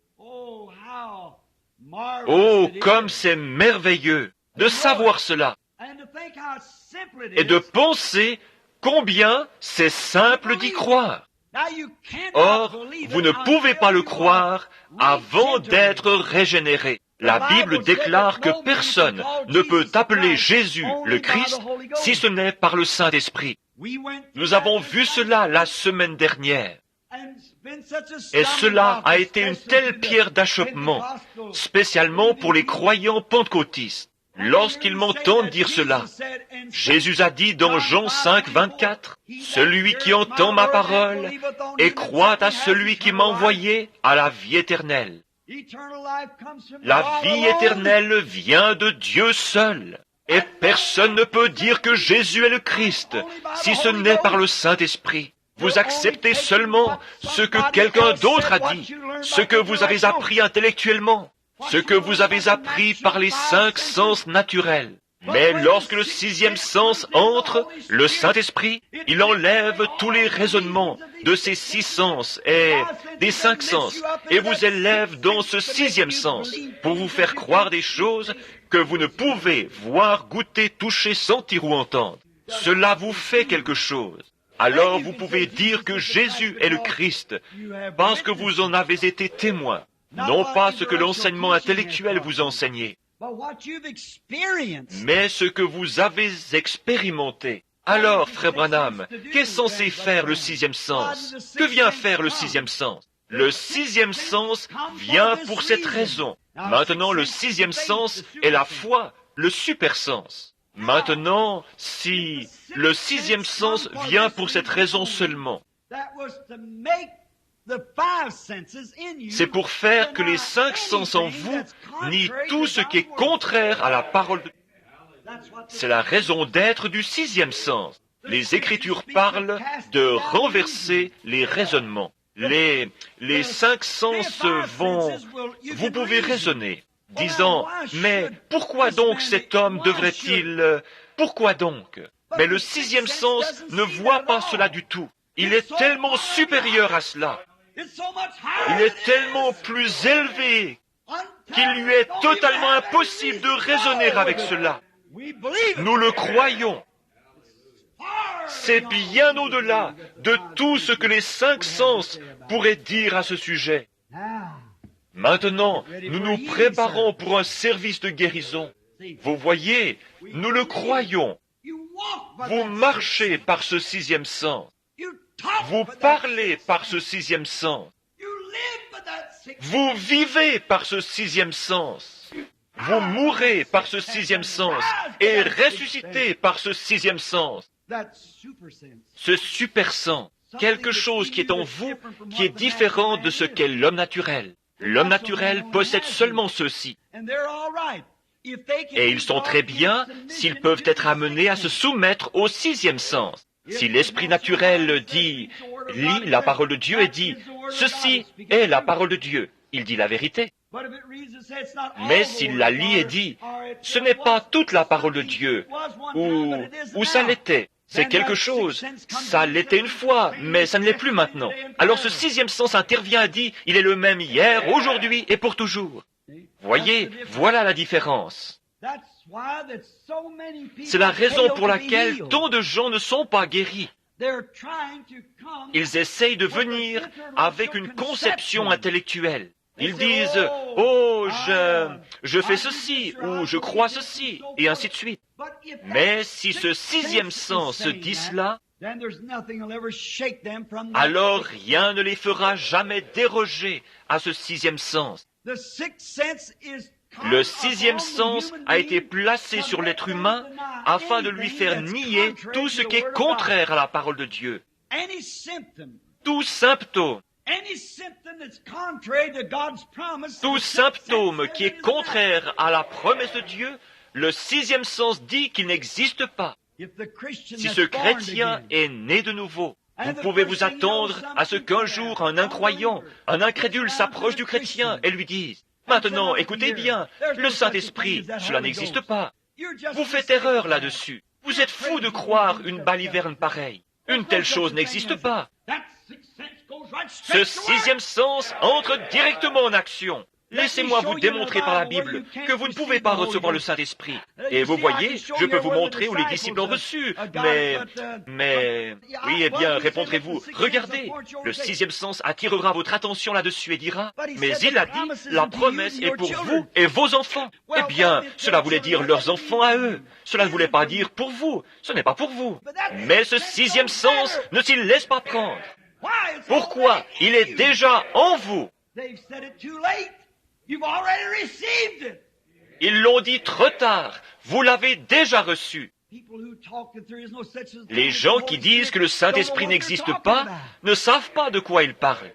Oh, comme c'est merveilleux de savoir cela et de penser combien c'est simple d'y croire. Or, vous ne pouvez pas le croire avant d'être régénéré. La Bible déclare que personne ne peut appeler Jésus le Christ si ce n'est par le Saint-Esprit. Nous avons vu cela la semaine dernière. Et cela a été une telle pierre d'achoppement, spécialement pour les croyants pentecôtistes. Lorsqu'ils m'entendent dire cela, Jésus a dit dans Jean 5, 24, « Celui qui entend ma parole et croit à celui qui m'a envoyé a la vie éternelle. » La vie éternelle vient de Dieu seul. Et personne ne peut dire que Jésus est le Christ si ce n'est par le Saint-Esprit. Vous acceptez seulement ce que quelqu'un d'autre a dit, ce que vous avez appris intellectuellement, ce que vous avez appris par les 5 sens naturels. Mais lorsque le 6e sens entre, le Saint-Esprit, il enlève tous les raisonnements de ces 6 sens et des 5 sens, et vous élève dans ce 6e sens pour vous faire croire des choses que vous ne pouvez voir, goûter, toucher, sentir ou entendre. Cela vous fait quelque chose. Alors vous pouvez dire que Jésus est le Christ, parce que vous en avez été témoin, non pas ce que l'enseignement intellectuel vous enseignait, mais ce que vous avez expérimenté. Alors, frère Branham, qu'est censé faire le 6e sens? Que vient faire le 6e sens? Le 6e sens vient pour cette raison. Maintenant, le 6e sens est la foi, le super sens. Maintenant, si le sixième sens vient pour cette raison seulement, c'est pour faire que les cinq sens en vous nient tout ce qui est contraire à la parole de Dieu. C'est la raison d'être du sixième sens. Les Écritures parlent de renverser les raisonnements. Les cinq sens vont... Vous pouvez raisonner, disant, mais pourquoi donc cet homme devrait-il... Pourquoi donc? Mais le sixième sens ne voit pas cela du tout. Il est tellement supérieur à cela. Il est tellement plus élevé qu'il lui est totalement impossible de raisonner avec cela. Nous le croyons. C'est bien au-delà de tout ce que les cinq sens pourraient dire à ce sujet. Maintenant, nous nous préparons pour un service de guérison. Vous voyez, nous le croyons. Vous marchez par ce sixième sens. Vous parlez par ce sixième sens. Vous vivez par ce sixième sens. Vous mourrez par ce sixième sens et ressuscitez par ce sixième sens. Ce super sens, quelque chose qui est en vous, qui est différent de ce qu'est l'homme naturel. L'homme naturel possède seulement ceci. Et ils sont très bien s'ils peuvent être amenés à se soumettre au sixième sens. Si l'esprit naturel dit, lit la parole de Dieu et dit, ceci est la parole de Dieu, il dit la vérité. Mais s'il la lit et dit, ce n'est pas toute la parole de Dieu, ou ça l'était, c'est quelque chose, ça l'était une fois, mais ça ne l'est plus maintenant. Alors ce sixième sens intervient et dit, il est le même hier, aujourd'hui et pour toujours. Voyez, voilà la différence. C'est la raison pour laquelle tant de gens ne sont pas guéris. Ils essayent de venir avec une conception intellectuelle. Ils disent, oh, je fais ceci, ou je crois ceci, et ainsi de suite. Mais si ce sixième sens dit cela, alors rien ne les fera jamais déroger à ce sixième sens. Le sixième sens a été placé sur l'être humain afin de lui faire nier tout ce qui est contraire à la parole de Dieu. Tout symptôme qui est contraire à la promesse de Dieu, le sixième sens dit qu'il n'existe pas. Si ce chrétien est né de nouveau, vous pouvez vous attendre à ce qu'un jour un incroyant, un incrédule s'approche du chrétien et lui dise, maintenant, écoutez bien, le Saint-Esprit, cela n'existe pas. Vous faites erreur là-dessus. Vous êtes fou de croire une baliverne pareille. Une telle chose n'existe pas. Ce sixième sens entre directement en action. Laissez-moi vous démontrer par la Bible que vous ne pouvez pas recevoir le Saint-Esprit. Et vous voyez, je peux vous montrer où les disciples ont reçu, mais... Oui, eh bien, répondrez-vous, regardez, le sixième sens attirera votre attention là-dessus et dira, mais il a dit, la promesse est pour vous et vos enfants. Eh bien, cela voulait dire leurs enfants à eux. Cela ne voulait pas dire pour vous, ce n'est pas pour vous. Mais ce sixième sens ne s'y laisse pas prendre. Pourquoi? Il est déjà en vous. Ils l'ont dit trop tard. Vous l'avez déjà reçu. Les gens qui disent que le Saint-Esprit n'existe pas ne savent pas de quoi ils parlent.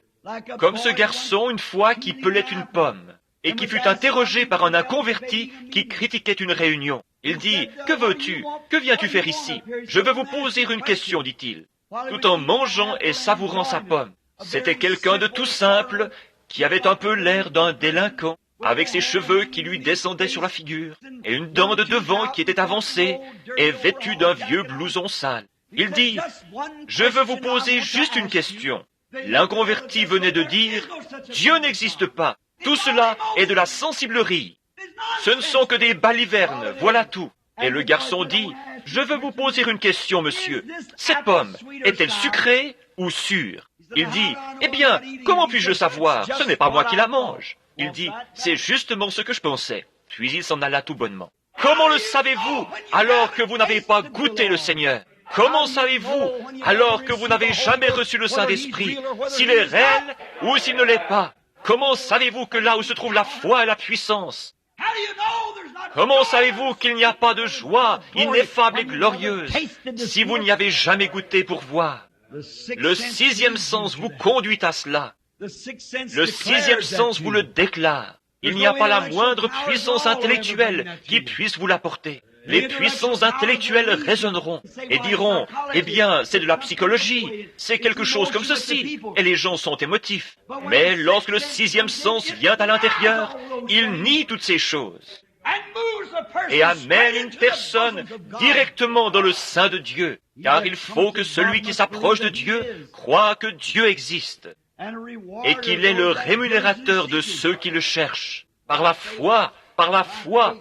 Comme ce garçon une fois qui pelait une pomme et qui fut interrogé par un inconverti qui critiquait une réunion. Il dit, « Que veux-tu? Que viens-tu faire ici? Je veux vous poser une question, dit-il, tout en mangeant et savourant sa pomme. » C'était quelqu'un de tout simple, qui avait un peu l'air d'un délinquant, avec ses cheveux qui lui descendaient sur la figure, et une dent de devant qui était avancée, et vêtu d'un vieux blouson sale. Il dit, « Je veux vous poser juste une question. » L'inconverti venait de dire, « Dieu n'existe pas. Tout cela est de la sensiblerie. Ce ne sont que des balivernes, voilà tout. » Et le garçon dit, « Je veux vous poser une question, monsieur. Cette pomme, est-elle sucrée ou sûre? » Il dit, « Eh bien, comment puis-je le savoir? Ce n'est pas moi qui la mange. » Il dit, « C'est justement ce que je pensais. » Puis il s'en alla tout bonnement. Comment le savez-vous alors que vous n'avez pas goûté le Seigneur? Comment savez-vous alors que vous n'avez jamais reçu le Saint-Esprit, s'il est réel ou s'il ne l'est pas? Comment savez-vous que là où se trouve la foi et la puissance, Comment savez-vous qu'il n'y a pas de joie ineffable et glorieuse si vous n'y avez jamais goûté pour voir? Le sixième sens vous conduit à cela. Le sixième sens vous le déclare. Il n'y a pas la moindre puissance intellectuelle qui puisse vous l'apporter. Les puissances intellectuelles résonneront et diront, eh bien, c'est de la psychologie, c'est quelque chose comme ceci, et les gens sont émotifs. Mais lorsque le sixième sens vient à l'intérieur, il nie toutes ces choses et amène une personne directement dans le sein de Dieu, car il faut que celui qui s'approche de Dieu croit que Dieu existe et qu'il est le rémunérateur de ceux qui le cherchent. Par la foi,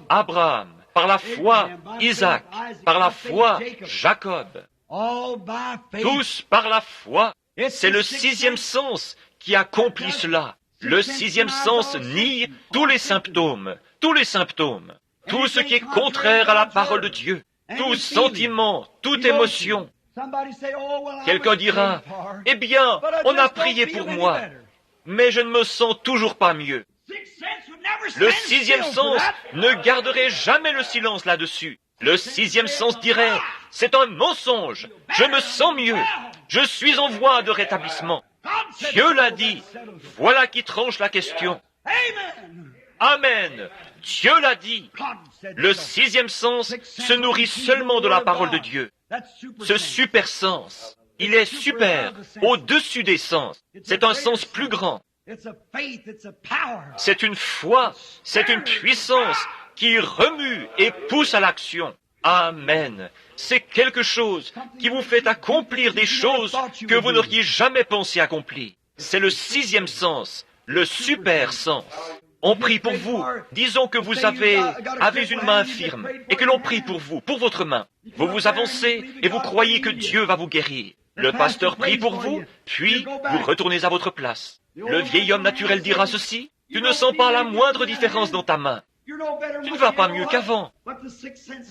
Abraham, par la foi, Isaac, par la foi, Jacob. Tous par la foi. C'est le sixième sens qui accomplit cela. Le sixième sens nie tous les symptômes, tout ce qui est contraire à la parole de Dieu, tout sentiment, toute émotion. Quelqu'un dira, eh bien, on a prié pour moi, mais je ne me sens toujours pas mieux. Le sixième sens ne garderait jamais le silence là-dessus. Le sixième sens dirait, c'est un mensonge, je me sens mieux, je suis en voie de rétablissement. Dieu l'a dit, voilà qui tranche la question. Amen. Dieu l'a dit. Le sixième sens se nourrit seulement de la parole de Dieu. Ce super sens, il est super, au-dessus des sens. C'est un sens plus grand. C'est une foi, c'est une puissance qui remue et pousse à l'action. Amen. C'est quelque chose qui vous fait accomplir des choses que vous n'auriez jamais pensé accomplir. C'est le sixième sens, le super sens. On prie pour vous. Disons que vous avez une main infirme et que l'on prie pour vous, pour votre main. Vous vous avancez et vous croyez que Dieu va vous guérir. Le pasteur prie pour vous, puis vous retournez à votre place. Le vieil homme naturel dira ceci, « Tu ne sens pas la moindre différence dans ta main. Tu ne vas pas mieux qu'avant. »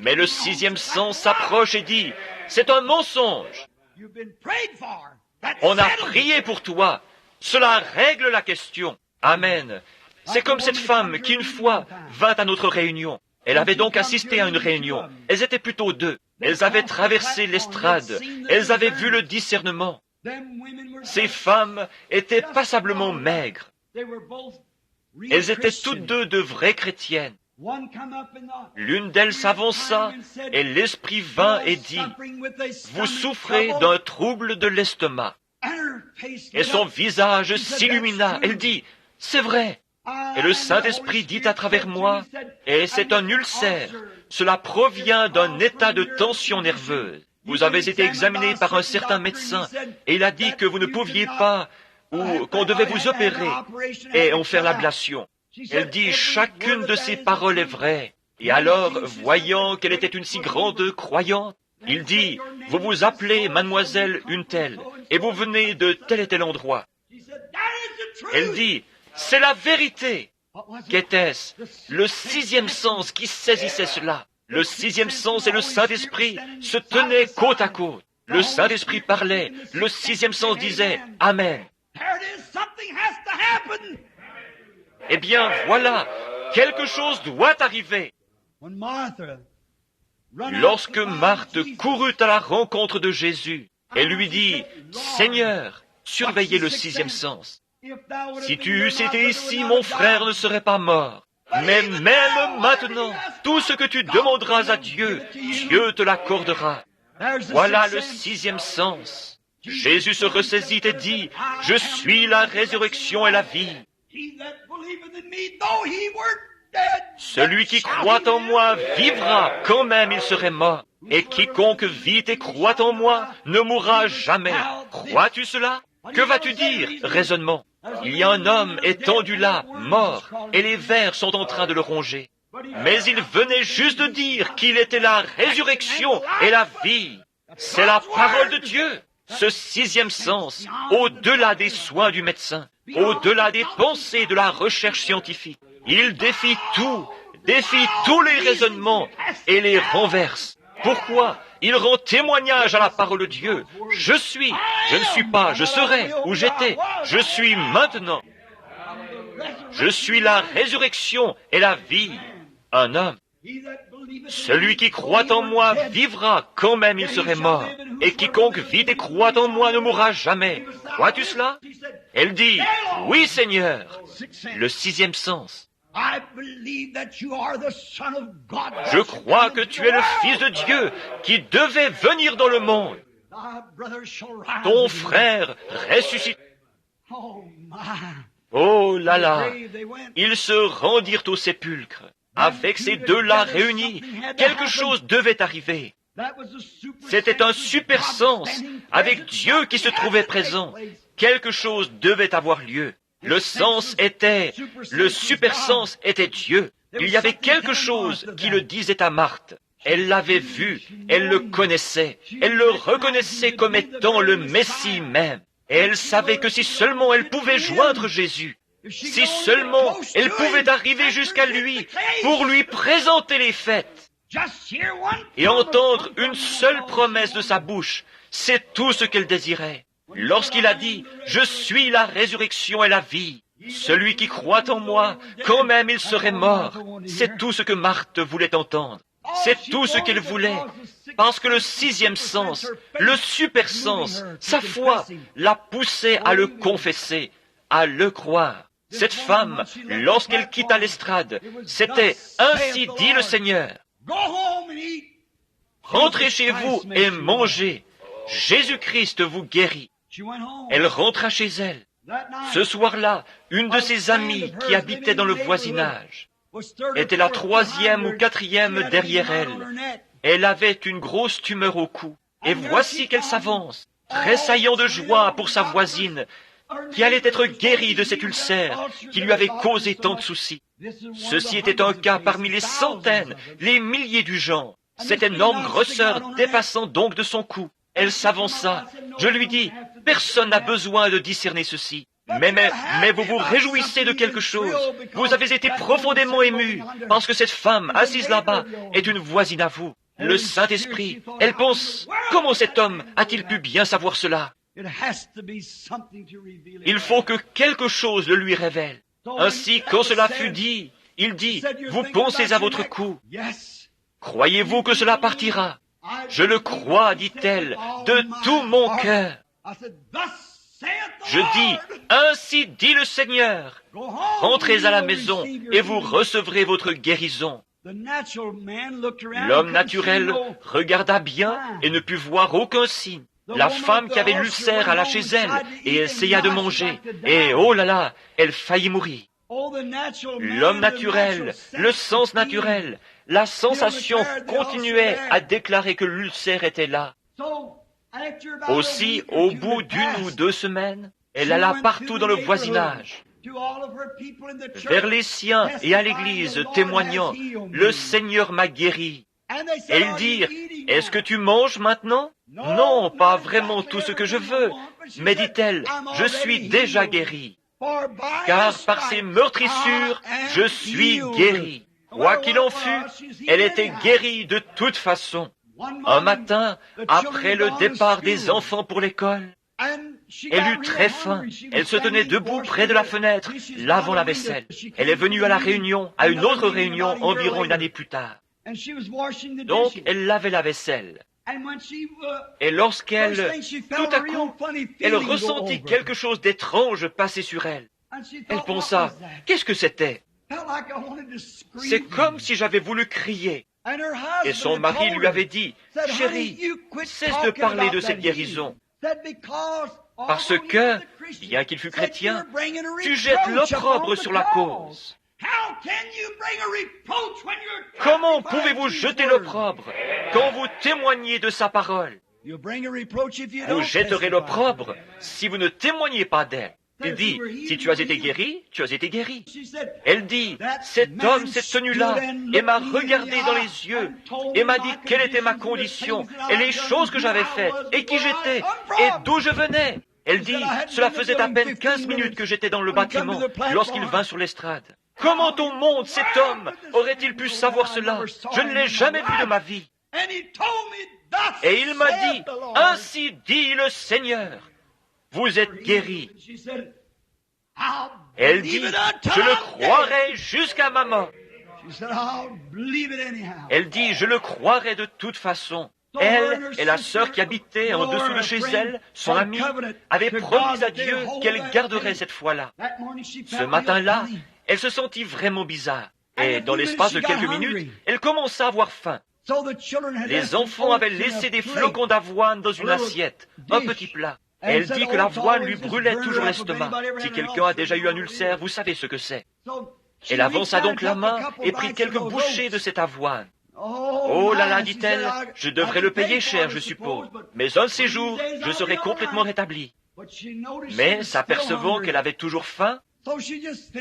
Mais le sixième sens s'approche et dit, « C'est un mensonge. On a prié pour toi. Cela règle la question. » Amen. C'est comme cette femme qui, une fois, vint à notre réunion. Elle avait donc assisté à une réunion. Elles étaient plutôt deux. Elles avaient traversé l'estrade. Elles avaient vu le discernement. Ces femmes étaient passablement maigres. Elles étaient toutes deux de vraies chrétiennes. L'une d'elles s'avança et l'Esprit vint et dit, « Vous souffrez d'un trouble de l'estomac. » Et son visage s'illumina. Elle dit, « C'est vrai. » Et le Saint-Esprit dit à travers moi, « Et c'est un ulcère. Cela provient d'un état de tension nerveuse. Vous avez été examiné par un certain médecin et il a dit que vous ne pouviez pas ou qu'on devait vous opérer et en faire l'ablation. » Elle dit, chacune de ces paroles est vraie. Et alors, voyant qu'elle était une si grande croyante, il dit, vous vous appelez mademoiselle une telle, et vous venez de tel et tel endroit. Elle dit, c'est la vérité. Qu'était-ce? Le sixième sens qui saisissait cela. Le sixième sens et le Saint-Esprit se tenaient côte à côte. Le Saint-Esprit parlait, le sixième sens disait, Amen. Eh bien, voilà, quelque chose doit arriver. Lorsque Marthe courut à la rencontre de Jésus et lui dit, Seigneur, surveillez le sixième sens. Si tu eusses été ici, mon frère ne serait pas mort. Mais même maintenant, tout ce que tu demanderas à Dieu, Dieu te l'accordera. Voilà le sixième sens. Jésus se ressaisit et dit, je suis la résurrection et la vie. Celui qui croit en moi vivra quand même il serait mort. Et quiconque vit et croit en moi ne mourra jamais. Crois-tu cela? Que vas-tu dire? Raisonnement. Il y a un homme étendu là, mort, et les vers sont en train de le ronger. Mais il venait juste de dire qu'il était la résurrection et la vie. C'est la parole de Dieu. Ce sixième sens, au-delà des soins du médecin, au-delà des pensées de la recherche scientifique, il défie tous les raisonnements et les renverse. Pourquoi? Il rend témoignage à la parole de Dieu. Je ne suis pas, je serai, où j'étais, je suis maintenant. Je suis la résurrection et la vie. Un homme. Celui qui croit en moi vivra quand même il serait mort. Et quiconque vit et croit en moi ne mourra jamais. Crois-tu cela? Elle dit, oui Seigneur. Le sixième sens. Je crois que tu es le Fils de Dieu qui devait venir dans le monde. Ton frère ressuscite. Oh là là, ils se rendirent au sépulcre. Avec ces deux-là réunis, quelque chose devait arriver. C'était un super sens, avec Dieu qui se trouvait présent. Quelque chose devait avoir lieu. Le super sens était Dieu. Il y avait quelque chose qui le disait à Marthe. Elle l'avait vu, elle le connaissait, elle le reconnaissait comme étant le Messie même. Et elle savait que si seulement elle pouvait joindre Jésus, si seulement elle pouvait arriver jusqu'à lui pour lui présenter les faits et entendre une seule promesse de sa bouche, c'est tout ce qu'elle désirait. Lorsqu'il a dit « Je suis la résurrection et la vie », celui qui croit en moi, quand même il serait mort. C'est tout ce que Marthe voulait entendre. C'est tout ce qu'elle voulait. Parce que le sixième sens, le super sens, sa foi, l'a poussée à le confesser, à le croire. Cette femme, lorsqu'elle quitta l'estrade, c'était « Ainsi dit le Seigneur ». Rentrez chez vous et mangez. Jésus-Christ vous guérit. Elle rentra chez elle. Ce soir-là, une de ses amies qui habitait dans le voisinage était la troisième ou quatrième derrière elle. Elle avait une grosse tumeur au cou. Et voici qu'elle s'avance, tressaillant de joie pour sa voisine, qui allait être guérie de cet ulcère qui lui avait causé tant de soucis. Ceci était un cas parmi les centaines, les milliers du genre. Cette énorme grosseur dépassant donc de son cou. Elle s'avança. Je lui dis, personne n'a besoin de discerner ceci. Mais vous vous réjouissez de quelque chose. Vous avez été profondément ému parce que cette femme assise là-bas est une voisine à vous. Le Saint-Esprit, elle pense, comment cet homme a-t-il pu bien savoir cela? Il faut que quelque chose le lui révèle. Ainsi, quand cela fut dit, il dit, vous pensez à votre cou. Croyez-vous que cela partira? Je le crois, dit-elle, de tout mon cœur. Je dis, ainsi dit le Seigneur, rentrez à la maison et vous recevrez votre guérison. L'homme naturel regarda bien et ne put voir aucun signe. La femme qui avait l'ulcère alla chez elle et essaya de manger. Et oh là là, elle faillit mourir. L'homme naturel, le sens naturel, la sensation continuait à déclarer que l'ulcère était là. Aussi, au bout d'1 ou 2 semaines, elle alla partout dans le voisinage, vers les siens et à l'église, témoignant, « Le Seigneur m'a guéri ». Et ils dirent, « Est-ce que tu manges maintenant ?»« Non, pas vraiment tout ce que je veux. » Mais dit-elle, « Je suis déjà guérie. Car par ses meurtrissures, je suis guérie. » Quoi qu'il en fût, elle était guérie de toute façon. Un matin, après le départ des enfants pour l'école, elle eut très faim. Elle se tenait debout près de la fenêtre, lavant la vaisselle. Elle est venue à la réunion, à une autre réunion, environ 1 année plus tard. Donc, elle lavait la vaisselle. Et lorsqu'elle, tout à coup, elle ressentit quelque chose d'étrange passer sur elle. Elle pensa, qu'est-ce que c'était? C'est comme si j'avais voulu crier. Et son mari lui avait dit, « Chérie, cesse de parler de cette guérison. Parce que, bien qu'il fût chrétien, tu jettes l'opprobre sur la cause. Comment pouvez-vous jeter l'opprobre quand vous témoignez de sa parole? Vous jetterez l'opprobre si vous ne témoignez pas d'elle. » Il dit, si tu as été guéri, tu as été guéri. Elle dit, cet homme s'est tenu là et m'a regardé dans les yeux et m'a dit quelle était ma condition et les choses que j'avais faites et qui j'étais et d'où je venais. Elle dit, cela faisait à peine 15 minutes que j'étais dans le bâtiment lorsqu'il vint sur l'estrade. Comment au monde cet homme aurait-il pu savoir cela? Je ne l'ai jamais vu de ma vie. Et il m'a dit, ainsi dit le Seigneur. Vous êtes guéri. Elle dit, je le croirai jusqu'à ma mort. Elle dit, je le croirai de toute façon. Elle et la sœur qui habitait en dessous de chez elle, son amie, avaient promis à Dieu qu'elle garderait cette foi-là. Ce matin-là, elle se sentit vraiment bizarre. Et dans l'espace de quelques minutes, elle commença à avoir faim. Les enfants avaient laissé des flocons d'avoine dans une assiette, un petit plat. Elle dit que l'avoine lui brûlait toujours l'estomac. Si quelqu'un a déjà eu un ulcère, vous savez ce que c'est. Elle avança donc la main et prit quelques bouchées de cette avoine. Oh là là, dit-elle, je devrais le payer cher, je suppose. Mais un de ces jours, je serai complètement rétablie. Mais, s'apercevant qu'elle avait toujours faim,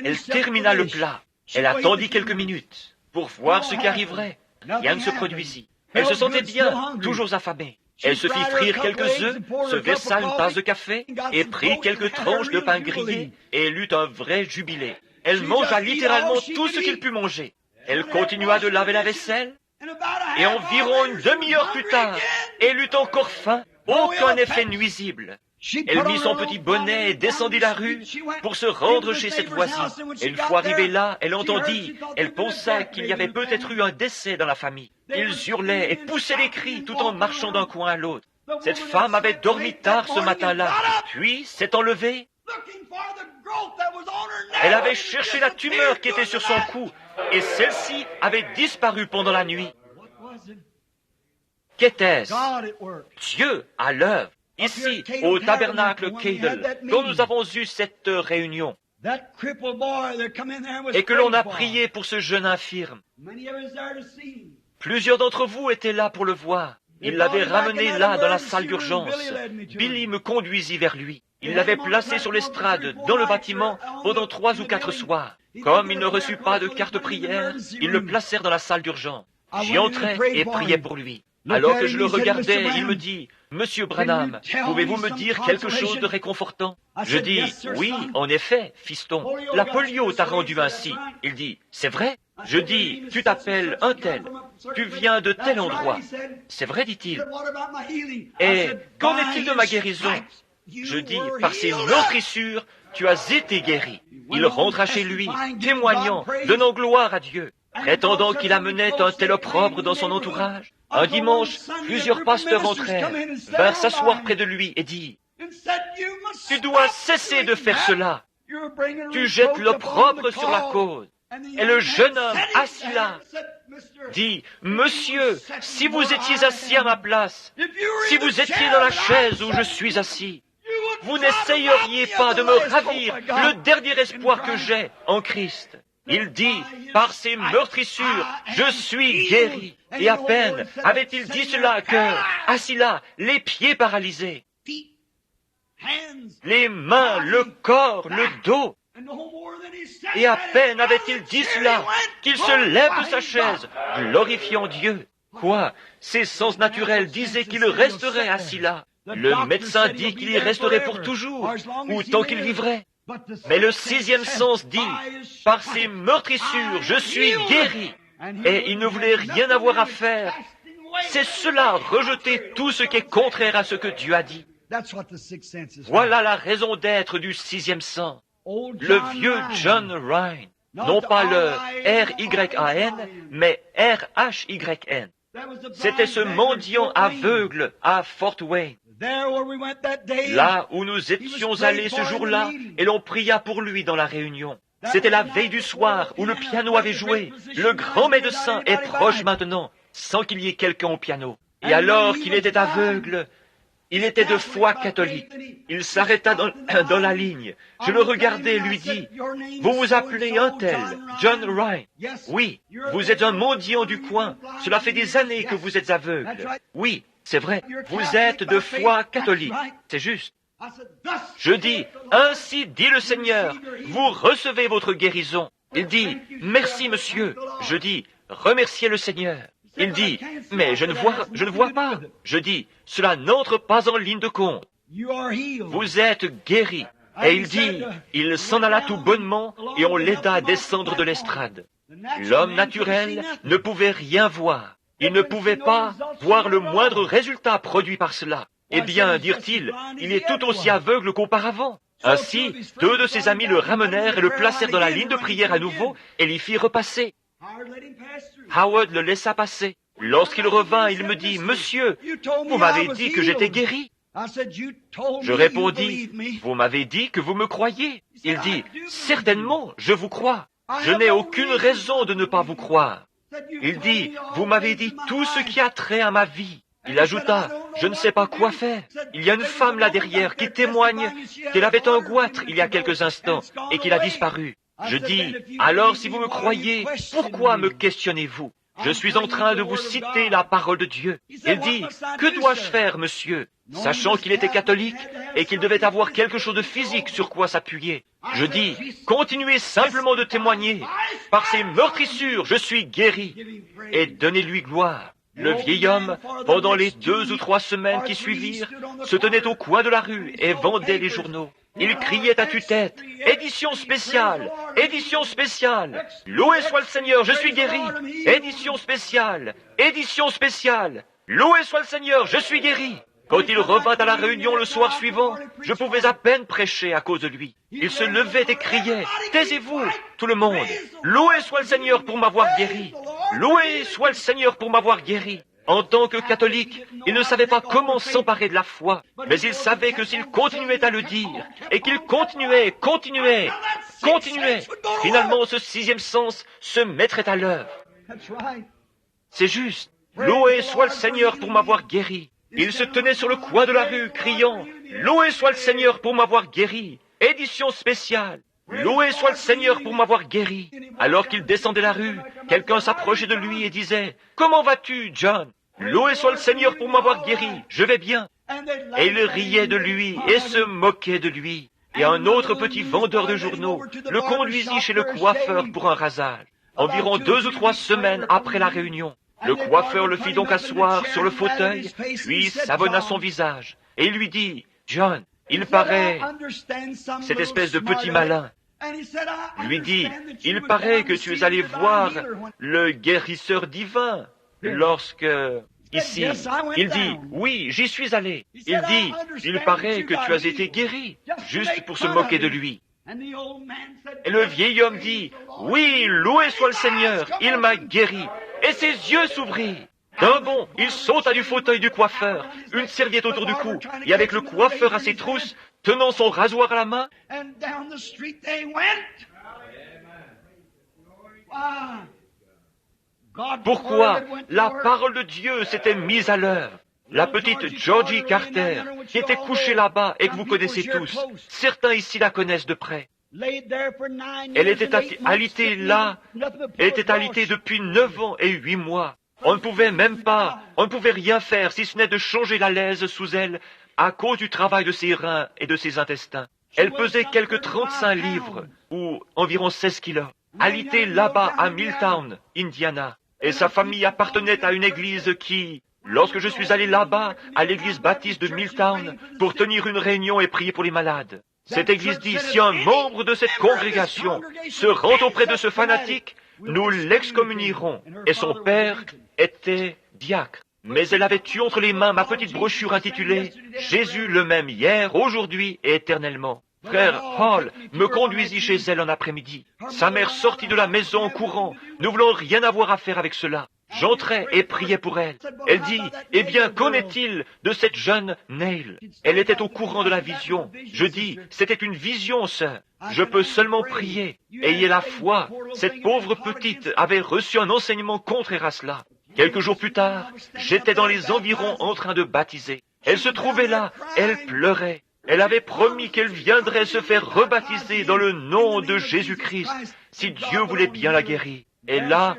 elle termina le plat. Elle attendit quelques minutes pour voir ce qui arriverait. Rien ne se produisit. Elle se sentait bien, toujours affamée. Elle se fit frire quelques œufs, se versa une tasse de café et prit quelques tranches de pain grillé et elle eut un vrai jubilé. Elle mangea littéralement tout ce qu'il put manger. Elle continua de laver la vaisselle et environ une demi-heure plus tard, elle eut encore faim, aucun effet nuisible. Elle mit son petit bonnet et descendit la rue pour se rendre chez cette voisine. Et une fois arrivée là, elle entendit, elle pensa qu'il y avait peut-être eu un décès dans la famille. Ils hurlaient et poussaient des cris tout en marchant d'un coin à l'autre. Cette femme avait dormi tard ce matin-là, puis s'étant levée, elle avait cherché la tumeur qui était sur son cou, et celle-ci avait disparu pendant la nuit. Qu'était-ce? Dieu à l'œuvre. Ici, au tabernacle Cadle, quand nous avons eu cette réunion, et que l'on a prié pour ce jeune infirme, plusieurs d'entre vous étaient là pour le voir. Il l'avait ramené là, dans la salle d'urgence. Billy me conduisit vers lui. Il l'avait placé sur l'estrade, dans le bâtiment, pendant 3 ou 4 soirs. Comme il ne reçut pas de carte prière, ils le placèrent dans la salle d'urgence. J'y entrai et priais pour lui. Alors que je le regardais, il me dit, « Monsieur Branham, pouvez-vous me dire quelque chose de réconfortant ?» Je dis, « Oui, en effet, fiston, la polio t'a rendu ainsi. » Il dit, « C'est vrai ?» Je dis, « Tu t'appelles un tel, tu viens de tel endroit. » « C'est vrai, dit-il. »« Et qu'en est-il de ma guérison ?» Je dis, « Par ces meurtrissures, tu as été guéri. » Il rentra chez lui, témoignant, donnant gloire à Dieu, prétendant qu'il amenait un tel opprobre dans son entourage. Un dimanche, plusieurs pasteurs entrèrent, vinrent s'asseoir près de lui et dirent, « Tu dois cesser de faire cela. Tu jettes l'opprobre sur la cause. » Et le jeune homme, assis là, dit, « Monsieur, si vous étiez assis à ma place, si vous étiez dans la chaise où je suis assis, vous n'essayeriez pas de me ravir le dernier espoir que j'ai en Christ. » Il dit, « Par ces meurtrissures, je suis guéri. » Et à peine avait-il dit cela que, assis là, les pieds paralysés, les mains, le corps, le dos, et à peine avait-il dit cela qu'il se lève de sa chaise, glorifiant Dieu. Quoi? Ses sens naturels disaient qu'il resterait assis là. Le médecin dit qu'il y resterait pour toujours, ou tant qu'il vivrait. Mais le 6e sens dit, « Par ces meurtrissures, je suis guéri. » Et il ne voulait rien avoir à faire. C'est cela, rejeter tout ce qui est contraire à ce que Dieu a dit. Voilà la raison d'être du 6e sens. Le vieux John Ryan, non pas le R-Y-A-N, mais R-H-Y-N. C'était ce mendiant aveugle à Fort Wayne. Là où nous étions allés ce jour-là, et l'on pria pour lui dans la réunion. C'était la veille du soir où le piano avait joué. Le grand médecin est proche maintenant, sans qu'il y ait quelqu'un au piano. Et alors qu'il était aveugle, il était de foi catholique. Il s'arrêta dans la ligne. Je le regardai et lui dis, « Vous vous appelez un tel, John Ryan. Oui, vous êtes un mendiant du coin. Cela fait des années que vous êtes aveugle. Oui, c'est vrai, vous êtes de foi catholique. C'est juste. » Je dis, « Ainsi dit le Seigneur, vous recevez votre guérison. » Il dit, « Merci, monsieur. » Je dis, « Remerciez le Seigneur. » Il dit, « Mais je ne vois pas. » Je dis, « Cela n'entre pas en ligne de compte. Vous êtes guéri. » Et il dit, il s'en alla tout bonnement et on l'aida à descendre de l'estrade. L'homme naturel ne pouvait rien voir. Il ne pouvait pas voir le moindre résultat produit par cela. Eh bien, dirent-ils, il est tout aussi aveugle qu'auparavant. Ainsi, 2 de ses amis le ramenèrent et le placèrent dans la ligne de prière à nouveau et l'y firent repasser. Howard le laissa passer. Lorsqu'il revint, il me dit, « Monsieur, vous m'avez dit que j'étais guéri. » Je répondis, « Vous m'avez dit que vous me croyez. » Il dit, « Certainement, je vous crois. Je n'ai aucune raison de ne pas vous croire. » Il dit, « Vous m'avez dit tout ce qui a trait à ma vie. » Il ajouta, « Je ne sais pas quoi faire. Il y a une femme là derrière qui témoigne qu'elle avait un goitre il y a quelques instants et qu'il a disparu. » Je dis, « Alors si vous me croyez, pourquoi me questionnez-vous? Je suis en train de vous citer la parole de Dieu. » Il dit, « Que dois-je faire, monsieur ?» Sachant qu'il était catholique et qu'il devait avoir quelque chose de physique sur quoi s'appuyer. Je dis, « Continuez simplement de témoigner. Par ces meurtrissures, je suis guéri. Et donnez-lui gloire. » Le vieil homme, pendant les 2 ou 3 semaines qui suivirent, se tenait au coin de la rue et vendait les journaux. Il criait à tue-tête, « Édition spéciale! Édition spéciale! Loué soit le Seigneur, je suis guéri! Édition spéciale! Édition spéciale! Loué soit le Seigneur, je suis guéri! » Quand il revint à la réunion le soir suivant, je pouvais à peine prêcher à cause de lui. Il se levait et criait, « Taisez-vous, tout le monde! Loué soit le Seigneur pour m'avoir guéri! Loué soit le Seigneur pour m'avoir guéri! » En tant que catholique, il ne savait pas comment s'emparer de la foi, mais il savait que s'il continuait à le dire, et qu'il continuait, finalement ce 6e sens se mettrait à l'œuvre. C'est juste. Loué soit le Seigneur pour m'avoir guéri. Il se tenait sur le coin de la rue, criant, « Loué soit le Seigneur pour m'avoir guéri! Édition spéciale! Loué soit le Seigneur pour m'avoir guéri! » Alors qu'il descendait la rue, quelqu'un s'approchait de lui et disait, « Comment vas-tu, John? Loué soit le Seigneur pour m'avoir guéri! Je vais bien! » Et il riait de lui et se moquait de lui. Et un autre petit vendeur de journaux le conduisit chez le coiffeur pour un rasage. Environ 2 ou 3 semaines après la réunion, le coiffeur le fit donc asseoir sur le fauteuil, puis savonna son visage, et il lui dit, « John, il paraît, cette espèce de petit malin, lui dit, « Il paraît que tu es allé voir le guérisseur divin lorsque... » Ici, il dit, « Oui, j'y suis allé. » Il dit, « Il paraît que tu as été guéri, juste pour se moquer de lui. » Et le vieil homme dit, « Oui, loué soit le Seigneur, il m'a guéri. » Et ses yeux s'ouvrirent. D'un bond, il sauta du fauteuil du coiffeur, une serviette autour du cou, et avec le coiffeur à ses trousses, tenant son rasoir à la main, pourquoi la parole de Dieu s'était mise à l'œuvre. La petite Georgie Carter, qui était couchée là-bas et que vous connaissez tous, certains ici la connaissent de près. Elle était alitée là, elle était alitée depuis 9 ans et 8 mois. On ne pouvait rien faire si ce n'est de changer la laise sous elle à cause du travail de ses reins et de ses intestins. Elle pesait quelque 35 livres, ou environ 16 kilos, alitée là-bas à Milltown, Indiana. Et sa famille appartenait à une église qui, lorsque je suis allé là-bas, à l'église baptiste de Milltown, pour tenir une réunion et prier pour les malades, cette église dit, si un membre de cette congrégation se rend auprès de ce fanatique, nous l'excommunierons. Et son père était diacre. Mais elle avait eu entre les mains ma petite brochure intitulée « Jésus le même hier, aujourd'hui et éternellement ». Frère Hall me conduisit chez elle un après-midi. Sa mère sortit de la maison en courant, ne voulant rien avoir à faire avec cela. J'entrai et priais pour elle. Elle dit, « Eh bien, qu'en est-il de cette jeune Neil ?» Elle était au courant de la vision. Je dis, « C'était une vision, sœur. Je peux seulement prier. Ayez la foi. » Cette pauvre petite avait reçu un enseignement contraire à cela. Quelques jours plus tard, j'étais dans les environs en train de baptiser. Elle se trouvait là, elle pleurait. Elle avait promis qu'elle viendrait se faire rebaptiser dans le nom de Jésus-Christ, si Dieu voulait bien la guérir. Et là,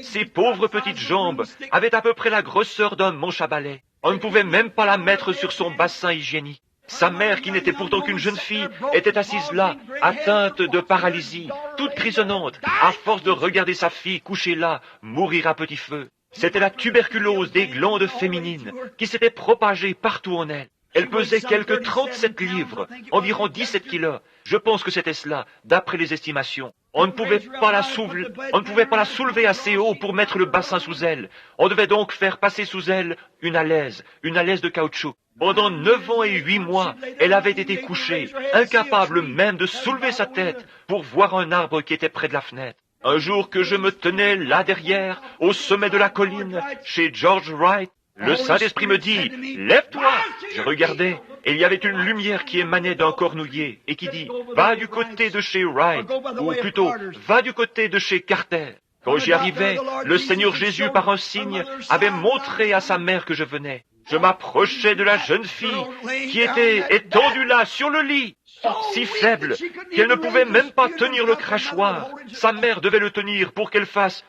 ses pauvres petites jambes avaient à peu près la grosseur d'un manche à balai. On ne pouvait même pas la mettre sur son bassin hygiénique. Sa mère, qui n'était pourtant qu'une jeune fille, était assise là, atteinte de paralysie, toute grisonnante, à force de regarder sa fille couchée là, mourir à petit feu. C'était la tuberculose des glandes féminines qui s'était propagée partout en elle. Elle pesait quelque 37 livres, environ 17 kilos. Je pense que c'était cela, d'après les estimations. On ne pouvait pas la soulever assez haut pour mettre le bassin sous elle. On devait donc faire passer sous elle une alaise de caoutchouc. Pendant 9 ans et 8 mois, elle avait été couchée, incapable même de soulever sa tête pour voir un arbre qui était près de la fenêtre. Un jour que je me tenais là derrière, au sommet de la colline, chez George Wright, le Saint-Esprit me dit, « Lève-toi !» Je regardais, et il y avait une lumière qui émanait d'un cornouiller, et qui dit, « Va du côté de chez Wright, ou plutôt, va du côté de chez Carter. » Quand j'y arrivais, le Seigneur Jésus, par un signe, avait montré à sa mère que je venais. Je m'approchais de la jeune fille, qui était étendue là, sur le lit, si faible qu'elle ne pouvait même pas tenir le crachoir. Sa mère devait le tenir pour qu'elle fasse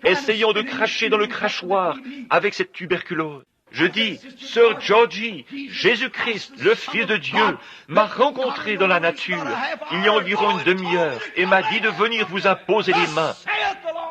essayant de cracher dans le crachoir avec cette tuberculose. Je dis, Sœur Georgie, Jésus-Christ, le Fils de Dieu, m'a rencontré dans la nature il y a environ une demi-heure et m'a dit de venir vous imposer les mains.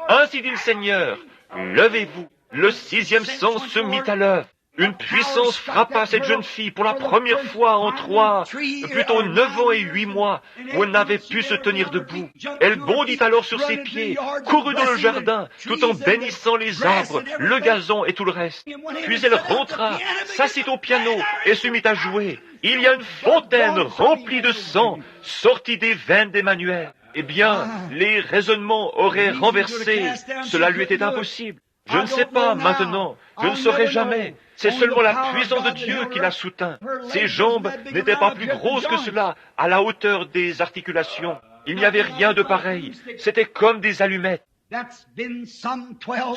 Ainsi dit le Seigneur, levez-vous. Le sixième sens se mit à l'œuvre. Une puissance frappa cette jeune fille pour la première fois en 9 ans et 8 mois, où elle n'avait pu se tenir debout. Elle bondit alors sur ses pieds, courut dans le jardin, tout en bénissant les arbres, le gazon et tout le reste. Puis elle rentra, s'assit au piano et se mit à jouer. Il y a une fontaine remplie de sang, sortie des veines d'Emmanuel. Eh bien, les raisonnements auraient renversé. Cela lui était impossible. Je ne sais pas maintenant, je ne saurai jamais. C'est seulement la puissance de Dieu qui la soutint. Ses jambes n'étaient pas plus grosses que cela, à la hauteur des articulations. Il n'y avait rien de pareil. C'était comme des allumettes.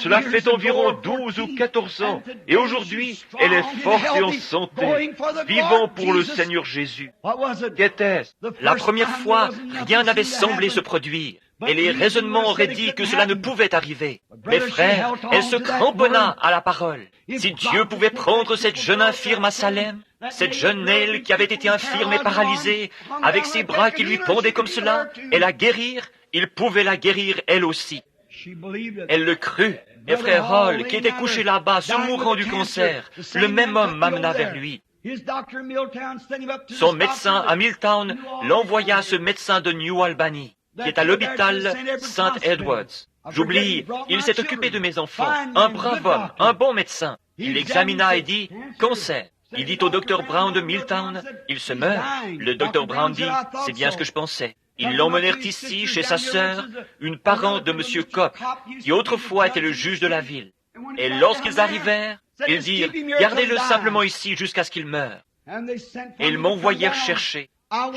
Cela fait environ 12 ou 14 ans, et aujourd'hui, elle est forte et en santé, vivant pour le Seigneur Jésus. Qu'était-ce? La première fois, rien n'avait semblé se produire, et les raisonnements auraient dit que cela ne pouvait arriver. Mes frères, elle se cramponna à la parole. Si Dieu pouvait prendre cette jeune infirme à Salem, cette jeune Nell qui avait été infirme et paralysée, avec ses bras qui lui pendaient comme cela, et la guérir, il pouvait la guérir elle aussi. Elle le crut. Et frère Hall, qui était couché là-bas, se mourant du cancer, le même homme m'amena vers lui. Son médecin à Milltown l'envoya à ce médecin de New Albany, qui est à l'hôpital St. Edwards. J'oublie, il s'est occupé de mes enfants. Un brave homme, un bon médecin. Il l'examina et dit, « Cancer. » Il dit au docteur Brown de Milltown, « Il se meurt. » Le docteur Brown dit, « C'est bien ce que je pensais. » Ils l'emmenèrent ici, chez sa sœur, une parente de M. Kopp, qui autrefois était le juge de la ville. Et lorsqu'ils arrivèrent, ils dirent, « Gardez-le simplement ici jusqu'à ce qu'il meure. » Et ils m'envoyèrent chercher.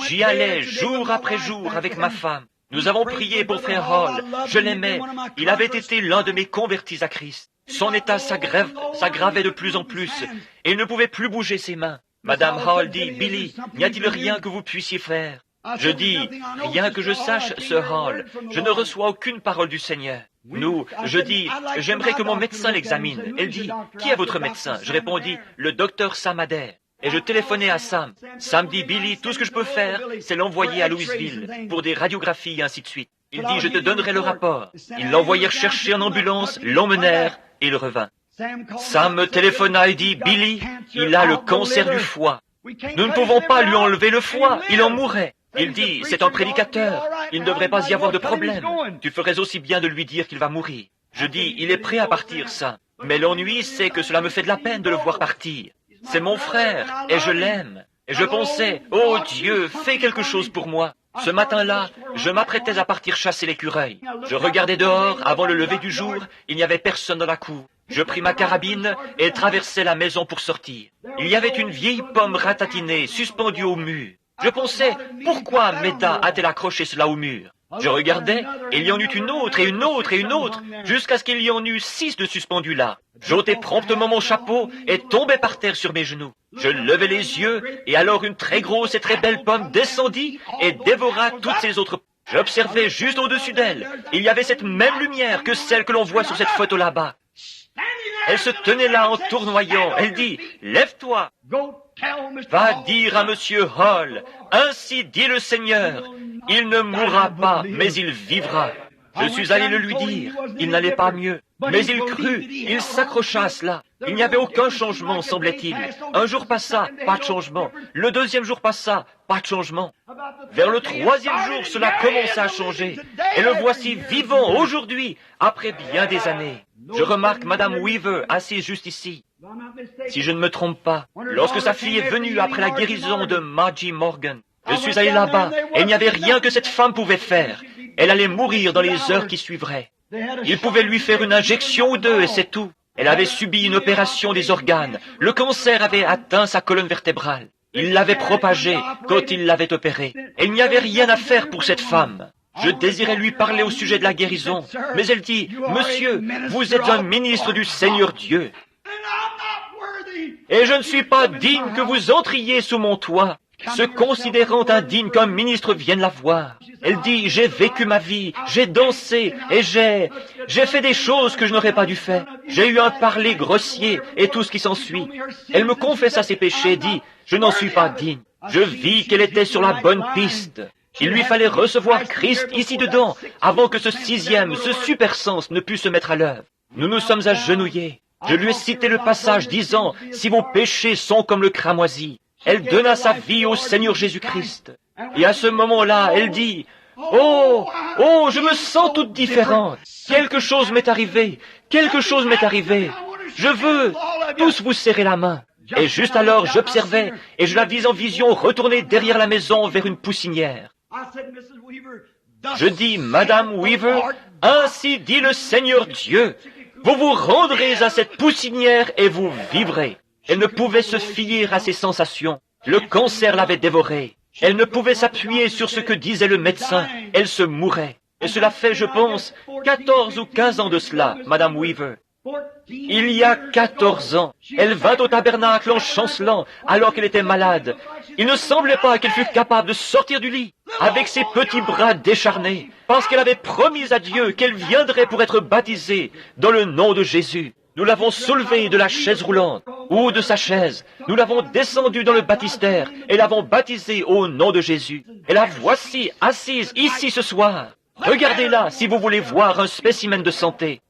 J'y allais jour après jour avec ma femme. Nous avons prié pour frère Hall. Je l'aimais. Il avait été l'un de mes convertis à Christ. Son état s'aggravait de plus en plus, et il ne pouvait plus bouger ses mains. Madame Hall dit, « Billy, n'y a-t-il rien que vous puissiez faire? » Je dis, rien que je sache, Sir Hall, je ne reçois aucune parole du Seigneur. Je dis, j'aimerais que mon médecin l'examine. Elle dit, qui est votre médecin? Je répondis, le docteur Sam Adair. Et je téléphonais à Sam. Sam dit, Billy, tout ce que je peux faire, c'est l'envoyer à Louisville pour des radiographies et ainsi de suite. Il dit, je te donnerai le rapport. Ils l'envoyèrent chercher en ambulance, l'emmenèrent et il revint. Sam me téléphona et dit, Billy, il a le cancer du foie. Nous ne pouvons pas lui enlever le foie, il en mourrait. Il dit, c'est un prédicateur, il ne devrait pas y avoir de problème. Tu ferais aussi bien de lui dire qu'il va mourir. Je dis, il est prêt à partir, ça. Mais l'ennui, c'est que cela me fait de la peine de le voir partir. C'est mon frère, et je l'aime. Et je pensais, oh Dieu, fais quelque chose pour moi. Ce matin-là, je m'apprêtais à partir chasser l'écureuil. Je regardais dehors, avant le lever du jour, il n'y avait personne dans la cour. Je pris ma carabine et traversai la maison pour sortir. Il y avait une vieille pomme ratatinée, suspendue au mur. Je pensais, pourquoi Meda a-t-elle accroché cela au mur? Je regardais, et il y en eut une autre, et une autre, et une autre, jusqu'à ce qu'il y en eût 6 de suspendus là. J'ôtai promptement mon chapeau et tombai par terre sur mes genoux. Je levai les yeux, et alors une très grosse et très belle pomme descendit et dévora toutes ces autres. J'observais juste au-dessus d'elle. Il y avait cette même lumière que celle que l'on voit sur cette photo là-bas. Elle se tenait là en tournoyant. Elle dit, « Lève-toi. Va dire à Monsieur Hall, ainsi dit le Seigneur, il ne mourra pas, mais il vivra. » Je suis allé le lui dire, il n'allait pas mieux, mais il crut, il s'accrocha à cela. Il n'y avait aucun changement, semblait-il. Un jour passa, pas de changement. Le deuxième jour passa, pas de changement. Vers le troisième jour, cela commença à changer. Et le voici vivant aujourd'hui, après bien des années. Je remarque Madame Weaver assise juste ici. Si je ne me trompe pas, lorsque sa fille est venue après la guérison de Margie Morgan, je suis allé là-bas et il n'y avait rien que cette femme pouvait faire. Elle allait mourir dans les heures qui suivraient. Il pouvait lui faire une injection ou deux et c'est tout. Elle avait subi une opération des organes. Le cancer avait atteint sa colonne vertébrale. Il l'avait propagé quand il l'avait opérée. Et il n'y avait rien à faire pour cette femme. Je désirais lui parler au sujet de la guérison, mais elle dit, « Monsieur, vous êtes un ministre du Seigneur Dieu, et je ne suis pas digne que vous entriez sous mon toit, se considérant indigne qu'un ministre vienne la voir. » Elle dit, « J'ai vécu ma vie, j'ai dansé, et j'ai fait des choses que je n'aurais pas dû faire. J'ai eu un parler grossier, et tout ce qui s'ensuit. » Elle me confessa ses péchés, dit, « Je n'en suis pas digne. » Je vis qu'elle était sur la bonne piste. Il lui fallait recevoir Christ ici dedans, avant que ce sixième, ce super sens ne pût se mettre à l'œuvre. Nous nous sommes agenouillés. Je lui ai cité le passage disant, « Si vos péchés sont comme le cramoisi », elle donna sa vie au Seigneur Jésus-Christ. Et à ce moment-là, elle dit, « Oh, oh, je me sens toute différente. Quelque chose m'est arrivé, quelque chose m'est arrivé. Je veux tous vous serrer la main. » Et juste alors, j'observais, et je la vis en vision retourner derrière la maison vers une poussinière. Je dis, « Madame Weaver, ainsi dit le Seigneur Dieu, vous vous rendrez à cette poussinière et vous vivrez. » Elle ne pouvait se fier à ses sensations. Le cancer l'avait dévorée. Elle ne pouvait s'appuyer sur ce que disait le médecin. Elle se mourait. Et cela fait, je pense, 14 ou 15 ans de cela, Madame Weaver. Il y a 14 ans, elle vint au tabernacle en chancelant alors qu'elle était malade. Il ne semblait pas qu'elle fût capable de sortir du lit avec ses petits bras décharnés, parce qu'elle avait promis à Dieu qu'elle viendrait pour être baptisée dans le nom de Jésus. Nous l'avons soulevée de la chaise roulante ou de sa chaise. Nous l'avons descendue dans le baptistère et l'avons baptisée au nom de Jésus. Et la voici assise ici ce soir. Regardez-la si vous voulez voir un spécimen de santé.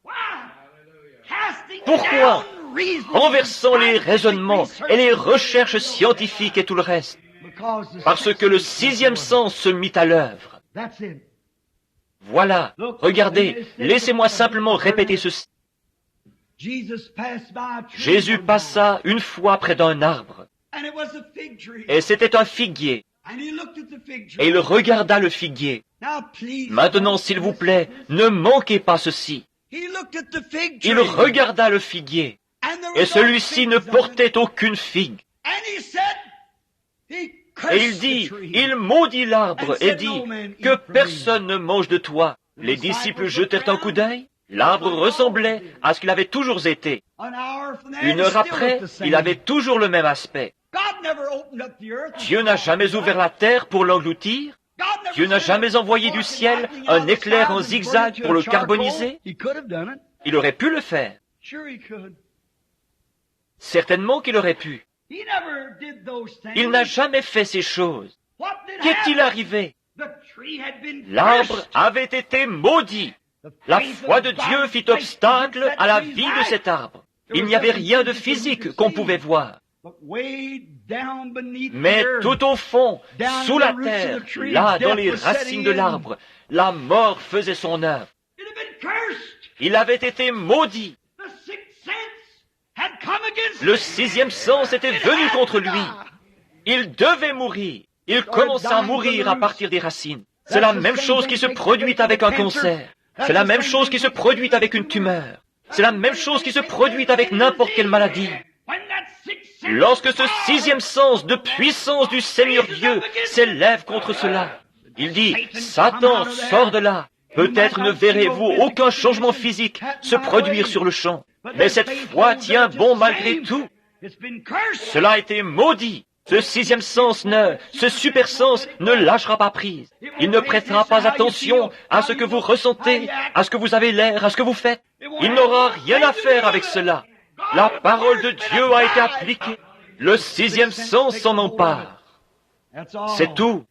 Pourquoi? Renversant les raisonnements et les recherches scientifiques et tout le reste. Parce que le sixième sens se mit à l'œuvre. Voilà, regardez, laissez-moi simplement répéter ceci. Jésus passa une fois près d'un arbre, et c'était un figuier, et il regarda le figuier. Maintenant, s'il vous plaît, ne manquez pas ceci. Il regarda le figuier, et celui-ci ne portait aucune figue. Et il dit, il maudit l'arbre et dit, que personne ne mange de toi. Les disciples jetèrent un coup d'œil. L'arbre ressemblait à ce qu'il avait toujours été. Une heure après, il avait toujours le même aspect. Dieu n'a jamais ouvert la terre pour l'engloutir. Dieu n'a jamais envoyé du ciel un éclair en zigzag pour le carboniser. Il aurait pu le faire. Certainement qu'il aurait pu. Il n'a jamais fait ces choses. Qu'est-il arrivé? L'arbre avait été maudit. La foi de Dieu fit obstacle à la vie de cet arbre. Il n'y avait rien de physique qu'on pouvait voir. Mais tout au fond, sous la terre, là, dans les racines de l'arbre, la mort faisait son œuvre. Il avait été maudit. Le sixième sens était venu contre lui. Il devait mourir. Il commença à mourir à partir des racines. C'est la même chose qui se produit avec un cancer. C'est la même chose qui se produit avec une tumeur. C'est la même chose qui se produit avec n'importe quelle maladie. Lorsque ce sixième sens de puissance du Seigneur Dieu s'élève contre cela, il dit, « Satan, sors de là. Peut-être ne verrez-vous aucun changement physique se produire sur le champ. Mais cette foi tient bon malgré tout. Cela a été maudit. Ce sixième sens ce super sens ne lâchera pas prise. Il ne prêtera pas attention à ce que vous ressentez, à ce que vous avez l'air, à ce que vous faites. Il n'aura rien à faire avec cela. La parole de Dieu a été appliquée. Le sixième sens s'en empare. C'est tout.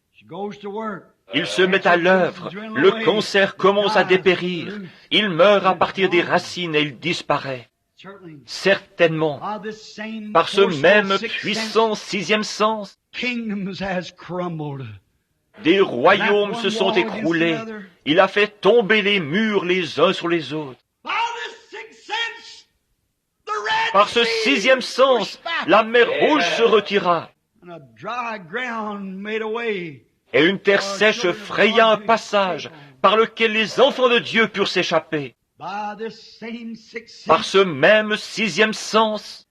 Il se met à l'œuvre. Le cancer commence à dépérir. Il meurt à partir des racines et il disparaît. Certainement, par ce même puissant sixième sens, des royaumes se sont écroulés. Il a fait tomber les murs les uns sur les autres. Par ce sixième sens, la mer Rouge se retira. Et une terre sèche fraya un passage par lequel les enfants de Dieu purent s'échapper. Par ce même sixième sens,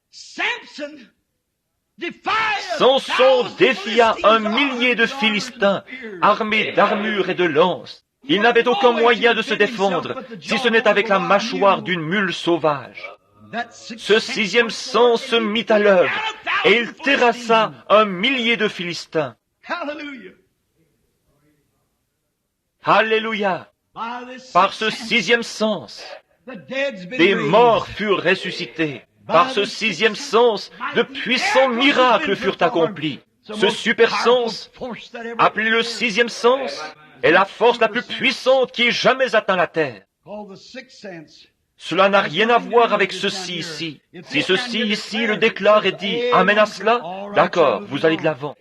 Samson défia 1 millier de Philistins, armés d'armures et de lances. Il n'avait aucun moyen de se défendre, si ce n'est avec la mâchoire d'une mule sauvage. Ce sixième sens se mit à l'œuvre, et il terrassa 1 millier de Philistins. Alléluia! Par ce sixième sens, des morts furent ressuscités. Par ce sixième sens, de puissants miracles furent accomplis. Ce super sens, appelé le sixième sens, est la force la plus puissante qui ait jamais atteint la terre. Cela n'a rien à voir avec ceci ici. Si ceci ici le déclare et dit « Amen à cela », d'accord, vous allez de l'avant.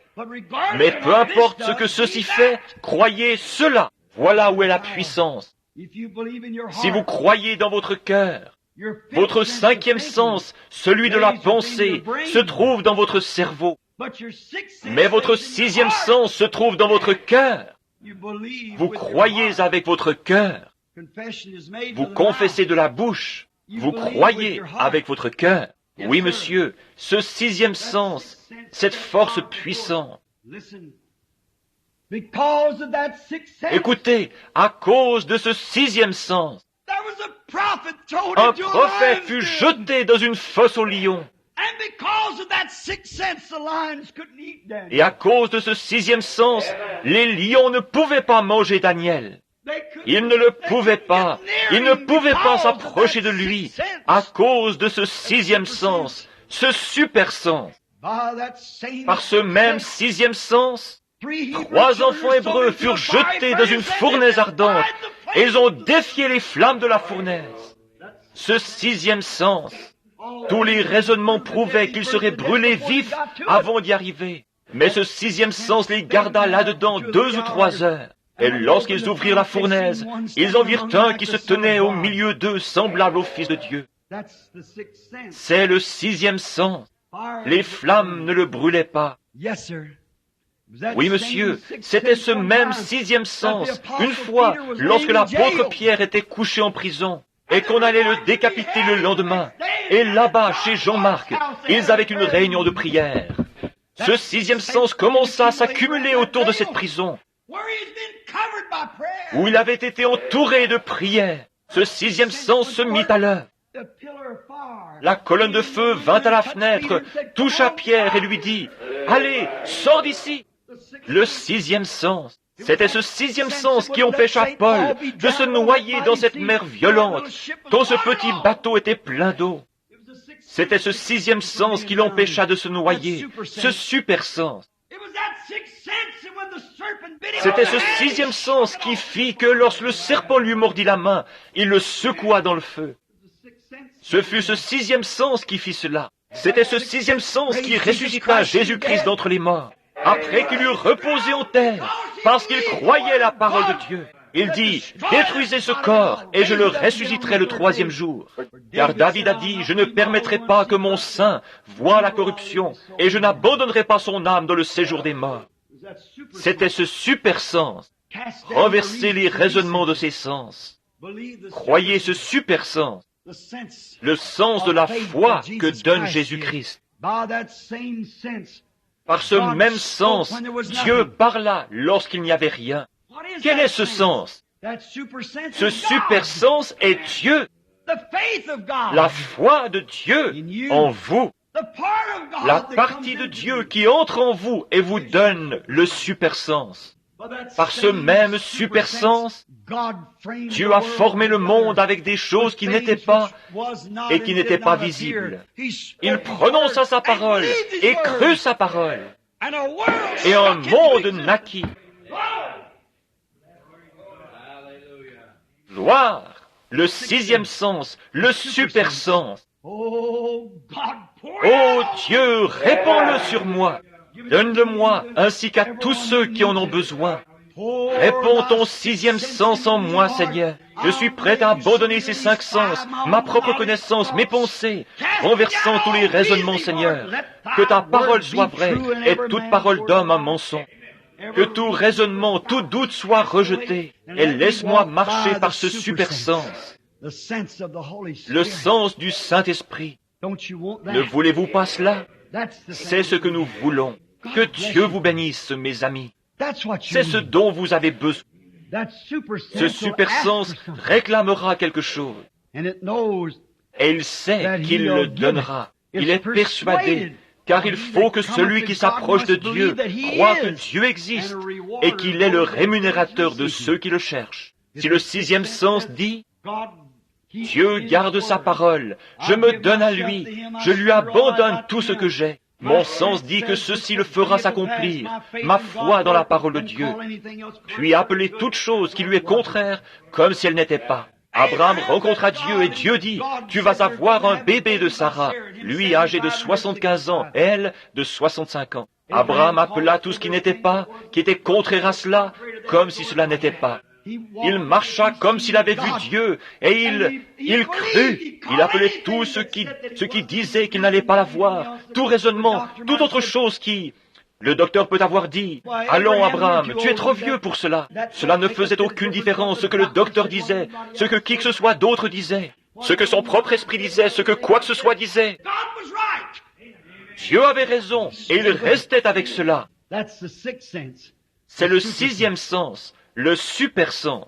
Mais peu importe ce que ceci fait, croyez cela. Voilà où est la puissance. Si vous croyez dans votre cœur, votre cinquième sens, celui de la pensée, se trouve dans votre cerveau. Mais votre sixième sens se trouve dans votre cœur. Vous croyez avec votre cœur. Vous confessez de la bouche. Vous croyez avec votre cœur. Oui, monsieur, ce sixième sens, cette force puissante. Écoutez, à cause de ce sixième sens, un prophète fut jeté dans une fosse aux lions. Et à cause de ce sixième sens, les lions ne pouvaient pas manger Daniel. Ils ne le pouvaient pas. Ils ne pouvaient pas s'approcher de lui à cause de ce sixième sens, ce super sens. Par ce même sixième sens, 3 enfants hébreux furent jetés dans une fournaise ardente et ils ont défié les flammes de la fournaise. Ce sixième sens, tous les raisonnements prouvaient qu'ils seraient brûlés vifs avant d'y arriver. Mais ce sixième sens les garda là-dedans 2 ou 3 heures. Et lorsqu'ils ouvrirent la fournaise, ils en virent un qui se tenait au milieu d'eux, semblable au Fils de Dieu. C'est le sixième sens. Les flammes ne le brûlaient pas. Oui, monsieur, c'était ce même sixième sens, une fois, lorsque l'apôtre Pierre était couché en prison, et qu'on allait le décapiter le lendemain. Et là-bas, chez Jean-Marc, ils avaient une réunion de prière. Ce sixième sens commença à s'accumuler autour de cette prison, où il avait été entouré de prières. Ce sixième sens se mit à l'œuvre. La colonne de feu vint à la fenêtre, toucha Pierre et lui dit, « Allez, sors d'ici !» Le sixième sens, c'était ce sixième sens qui empêcha Paul de se noyer dans cette mer violente, quand ce petit bateau était plein d'eau. C'était ce sixième sens qui l'empêcha de se noyer, ce super sens. C'était ce sixième sens qui fit que lorsque le serpent lui mordit la main, il le secoua dans le feu. Ce fut ce sixième sens qui fit cela. C'était ce sixième sens qui ressuscita Jésus-Christ d'entre les morts, après qu'il eut reposé en terre, parce qu'il croyait la parole de Dieu. Il dit, « Détruisez ce corps, et je le ressusciterai le 3e jour. » Car David a dit, « Je ne permettrai pas que mon sein voie la corruption, et je n'abandonnerai pas son âme dans le séjour des morts. » C'était ce super sens. Renversez les raisonnements de ces sens. Croyez ce super sens, le sens de la foi que donne Jésus-Christ. Par ce même sens, Dieu parla lorsqu'il n'y avait rien. Quel est ce sens? Ce super sens est Dieu. La foi de Dieu en vous. La partie de Dieu qui entre en vous et vous donne le super sens. Par ce même super sens, Dieu a formé le monde avec des choses qui n'étaient pas et qui n'étaient pas visibles. Il prononça sa parole et crut sa parole. Et un monde naquit. Gloire, le 6e sens, le super sens. Oh Dieu, répands-le sur moi. Donne-le-moi, ainsi qu'à tous ceux qui en ont besoin. Réponds ton 6e sens en moi, Seigneur. Je suis prêt à abandonner ces 5 sens, ma propre connaissance, mes pensées, renversant tous les raisonnements, Seigneur. Que ta parole soit vraie et toute parole d'homme un mensonge. Que tout raisonnement, tout doute soit rejeté, et laisse-moi marcher par ce super sens, le sens du Saint-Esprit. Ne voulez-vous pas cela? C'est ce que nous voulons. Que Dieu vous bénisse, mes amis. C'est ce dont vous avez besoin. Ce super sens réclamera quelque chose. Et il sait qu'il le donnera. Il est persuadé, car il faut que celui qui s'approche de Dieu croie que Dieu existe et qu'il est le rémunérateur de ceux qui le cherchent. Si le sixième sens dit, Dieu garde sa parole, je me donne à lui, je lui abandonne tout ce que j'ai. Mon sens dit que ceci le fera s'accomplir, ma foi dans la parole de Dieu. Puis appeler toute chose qui lui est contraire comme si elle n'était pas. Abraham rencontra Dieu et Dieu dit, tu vas avoir un bébé de Sarah, lui âgé de 75 ans, elle de 65 ans. Abraham appela tout ce qui n'était pas, qui était contraire à cela, comme si cela n'était pas. Il marcha comme s'il avait vu Dieu, et il crut. Il appelait tout ce qui disait qu'il n'allait pas la voir, tout raisonnement, toute autre chose qui... Le docteur peut avoir dit, « Allons, Abraham, tu es trop vieux pour cela. » Cela ne faisait aucune différence, ce que le docteur disait, ce que qui que ce soit d'autre disait, ce que son propre esprit disait, ce que quoi que ce soit disait. Dieu avait raison, et il restait avec cela. C'est le sixième sens, le super sens.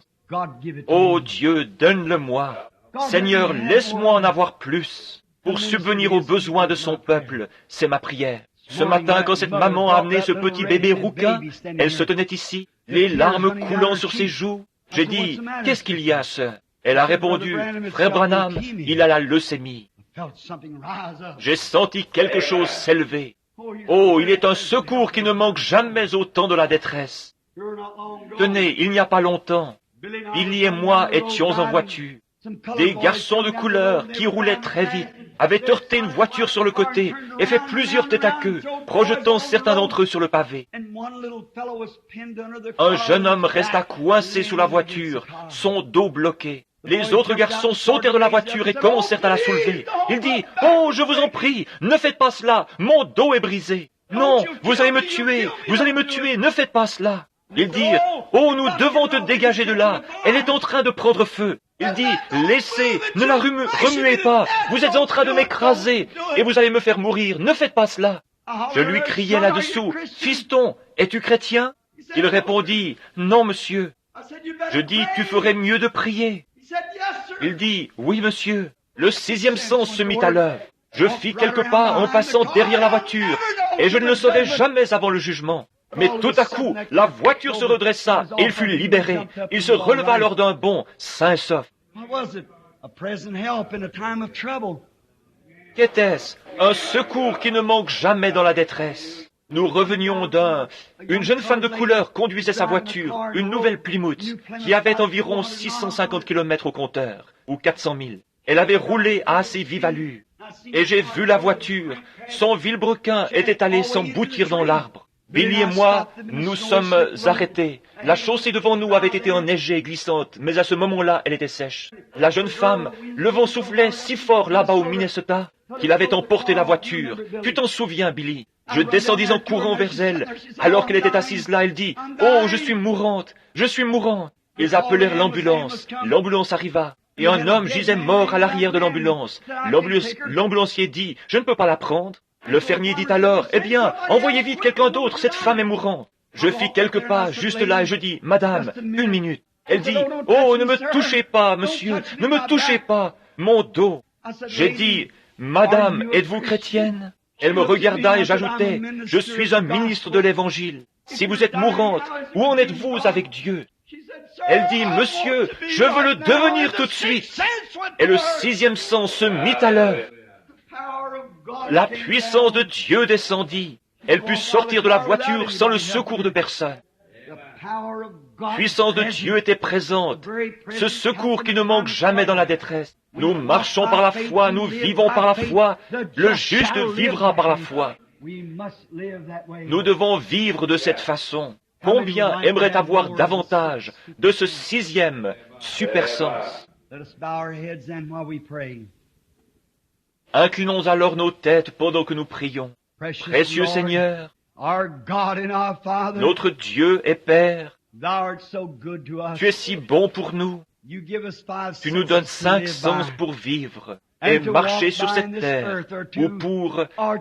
Oh Dieu, donne-le-moi. Seigneur, laisse-moi en avoir plus. Pour subvenir aux besoins de son peuple, c'est ma prière. Ce matin, quand cette maman a amené ce petit bébé rouquin, elle se tenait ici, les larmes coulant sur ses joues. J'ai dit, « Qu'est-ce qu'il y a, sœur ?» Elle a répondu, « Frère Branham, il a la leucémie. » J'ai senti quelque chose s'élever. Oh, il est un secours qui ne manque jamais au temps de la détresse. Tenez, il n'y a pas longtemps, Billy et moi étions en voiture. Des garçons de couleur qui roulaient très vite avaient heurté une voiture sur le côté et fait plusieurs têtes à queue, projetant certains d'entre eux sur le pavé. Un jeune homme resta coincé sous la voiture, son dos bloqué. Les autres garçons sautèrent de la voiture et commencèrent à la soulever. Il dit, « Oh, je vous en prie, ne faites pas cela, mon dos est brisé. Non, vous allez me tuer, ne faites pas cela. » Ils dirent, « Oh, nous devons te dégager de là, elle est en train de prendre feu. » Il dit, « Laissez, ne la remuez pas, vous êtes en train de m'écraser, et vous allez me faire mourir, ne faites pas cela. » Je lui criai là-dessous, « Fiston, es-tu chrétien ?» Il répondit, « Non, monsieur. » Je dis, « Tu ferais mieux de prier. » Il dit, « Oui, monsieur. » Le sixième sens se mit à l'œuvre. Je fis quelques pas en passant derrière la voiture, et je ne le saurais jamais avant le jugement. Mais tout à coup, la voiture se redressa et il fut libéré. Il se releva alors d'un bond, sain et sauf. Qu'était-ce? Un secours qui ne manque jamais dans la détresse. Nous revenions Une jeune femme de couleur conduisait sa voiture, une nouvelle Plymouth, qui avait environ 650 km au compteur, ou 400 000. Elle avait roulé à assez vive allure. Et j'ai vu la voiture. Son vilebrequin était allé s'emboutir dans l'arbre. Billy et moi, nous sommes arrêtés. La chaussée devant nous avait été enneigée et glissante, mais à ce moment-là, elle était sèche. La jeune femme, le vent soufflait si fort là-bas au Minnesota qu'il avait emporté la voiture. Tu t'en souviens, Billy? Je descendis en courant vers elle. Alors qu'elle était assise là, elle dit, « Oh, je suis mourante, je suis mourante. » Ils appelèrent l'ambulance. L'ambulance arriva. Et un homme gisait mort à l'arrière de l'ambulance. L'ambulancier dit, « Je ne peux pas la prendre. » Le fermier dit alors, « Eh bien, envoyez vite quelqu'un d'autre, cette femme est mourante. » Je fis quelques pas juste là et je dis, « Madame, une minute. » Elle dit, « Oh, ne me touchez pas, monsieur, ne me touchez pas, mon dos. » J'ai dit, « Madame, êtes-vous chrétienne ?» Elle me regarda et j'ajoutai, « Je suis un ministre de l'Évangile. Si vous êtes mourante, où en êtes-vous avec Dieu ?» Elle dit, « Monsieur, je veux le devenir tout de suite. » Et le sixième sens se mit à l'œuvre. La puissance de Dieu descendit. Elle put sortir de la voiture sans le secours de personne. La puissance de Dieu était présente. Ce secours qui ne manque jamais dans la détresse. Nous marchons par la foi, nous vivons par la foi. Le juste vivra par la foi. Nous devons vivre de cette façon. Combien aimerait avoir davantage de ce sixième super sens? Inclinons alors nos têtes pendant que nous prions. Précieux Seigneur, Notre Dieu et Père, Thou art so good to us. tu es si bon pour nous. You give us 5 Tu nous senses donnes to 5 live sens by. pour vivre et And to marcher walk sur by cette in this terre earth or ou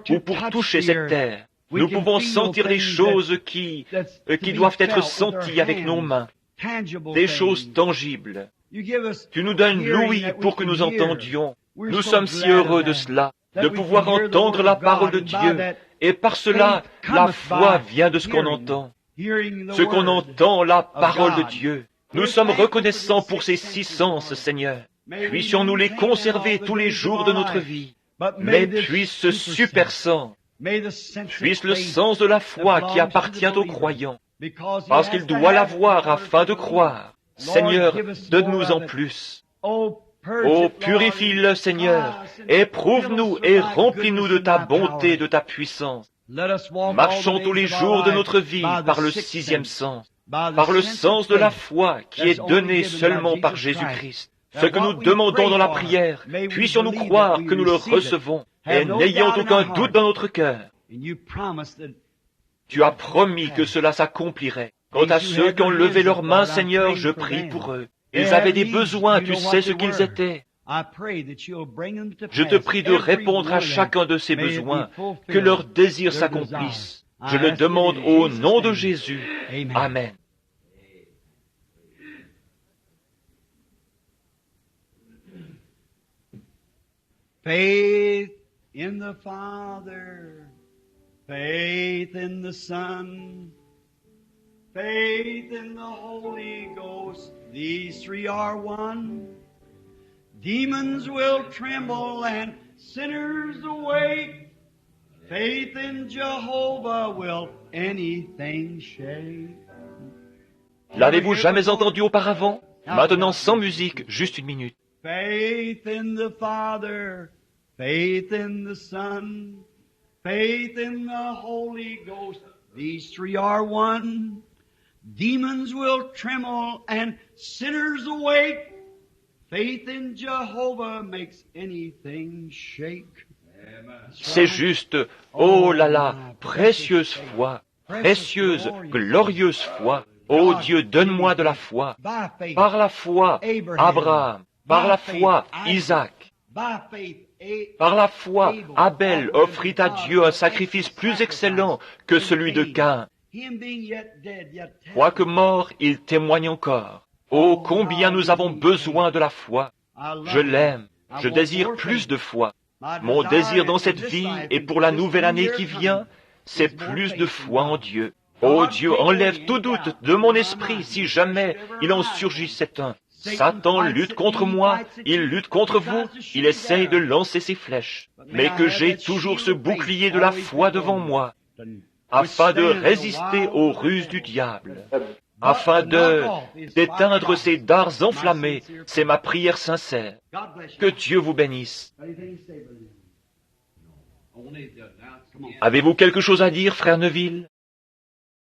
to pour touch toucher the cette earth. terre. We Nous can pouvons feel sentir les things choses qui that's to be doivent être felt with senties our avec nos hands, mains, tangible des things. choses tangibles. You give us Tu nous donnes hearing l'ouïe that we pour que can nous hear. entendions. We're Nous so sommes si glad of heureux de that, cela, that de we pouvoir can hear the entendre word la of parole de God, and by Dieu. that Et par cela, faith la cometh foi by vient de ce qu'on hearing, entend. hearing the Ce qu'on word entend, la of parole de God. Dieu. Nous We're sommes thankful reconnaissants for pour these ces 6 6 senses, sens, Lord. Seigneur. May we Puissions-nous les maintain them conserver all the tous les days of jours our de notre life. vie. But Mais may this puisse ce super sens, may the sense of puisse le faith sens de la that foi qui belongs to appartient the aux believer, croyants, because he parce has qu'il to doit have it in l'avoir order afin de to believe. croire. Lord, Seigneur, give us donne-nous more en of it. plus. Oh, purge Oh, it, Lord, purifie-le, and Seigneur, try us and et fill us prouve-nous with et thy remplis-nous goodness de and ta thy bonté, power. de ta puissance. Let us walk all the Marchons tous days les of our jours de life notre vie by the par le sixth 6e sense, sens, by the par le sense of sens de la faith foi qui that's est only donné given by seulement par Jesus Christ. Jésus-Christ. Ce That que what nous we demandons pray dans la for, prière, may we puissions-nous believe croire that we que nous le receive it. recevons, et Have no n'ayant doubt in aucun our doute heart. dans notre cœur. And you promise that Tu as promis que cela s'accomplirait. Quant à ceux qui ont levé leurs mains, Seigneur, je prie pour eux. Ils avaient des besoins, tu sais ce qu'ils étaient. Je te prie de répondre à chacun de ces besoins, que leurs désirs s'accomplissent. Je le demande au nom de Jésus. Amen. Faith in the Father, faith in the Son, faith in the Holy Ghost, these 3 are one. Demons will tremble and sinners awake. Faith in Jehovah will anything shake. L'avez-vous jamais entendu auparavant? Maintenant sans musique, juste 1 minute. Faith in the Father, faith in the Son, faith in the Holy Ghost, these 3 are one. Demons will tremble and sinners awake. Faith in Jehovah makes anything shake. C'est juste, oh là là, précieuse foi, précieuse, glorieuse foi. Oh Dieu, donne-moi de la foi. Par la foi, Abraham. Par la foi, Isaac. Par la foi, Abel offrit à Dieu un sacrifice plus excellent que celui de Caïn. Quoique mort, il témoigne encore. Oh, combien nous avons besoin de la foi. Je l'aime. Je désire plus de foi. Mon désir dans cette vie et pour la nouvelle année qui vient, c'est plus de foi en Dieu. Oh Dieu, enlève tout doute de mon esprit si jamais il en surgissait un. Satan lutte contre moi, il lutte contre vous, il essaye de lancer ses flèches. Mais que j'ai toujours ce bouclier de la foi devant moi, afin de résister aux ruses du diable, afin d'éteindre ces dards enflammés. C'est ma prière sincère. Que Dieu vous bénisse. Avez-vous quelque chose à dire, frère Neville?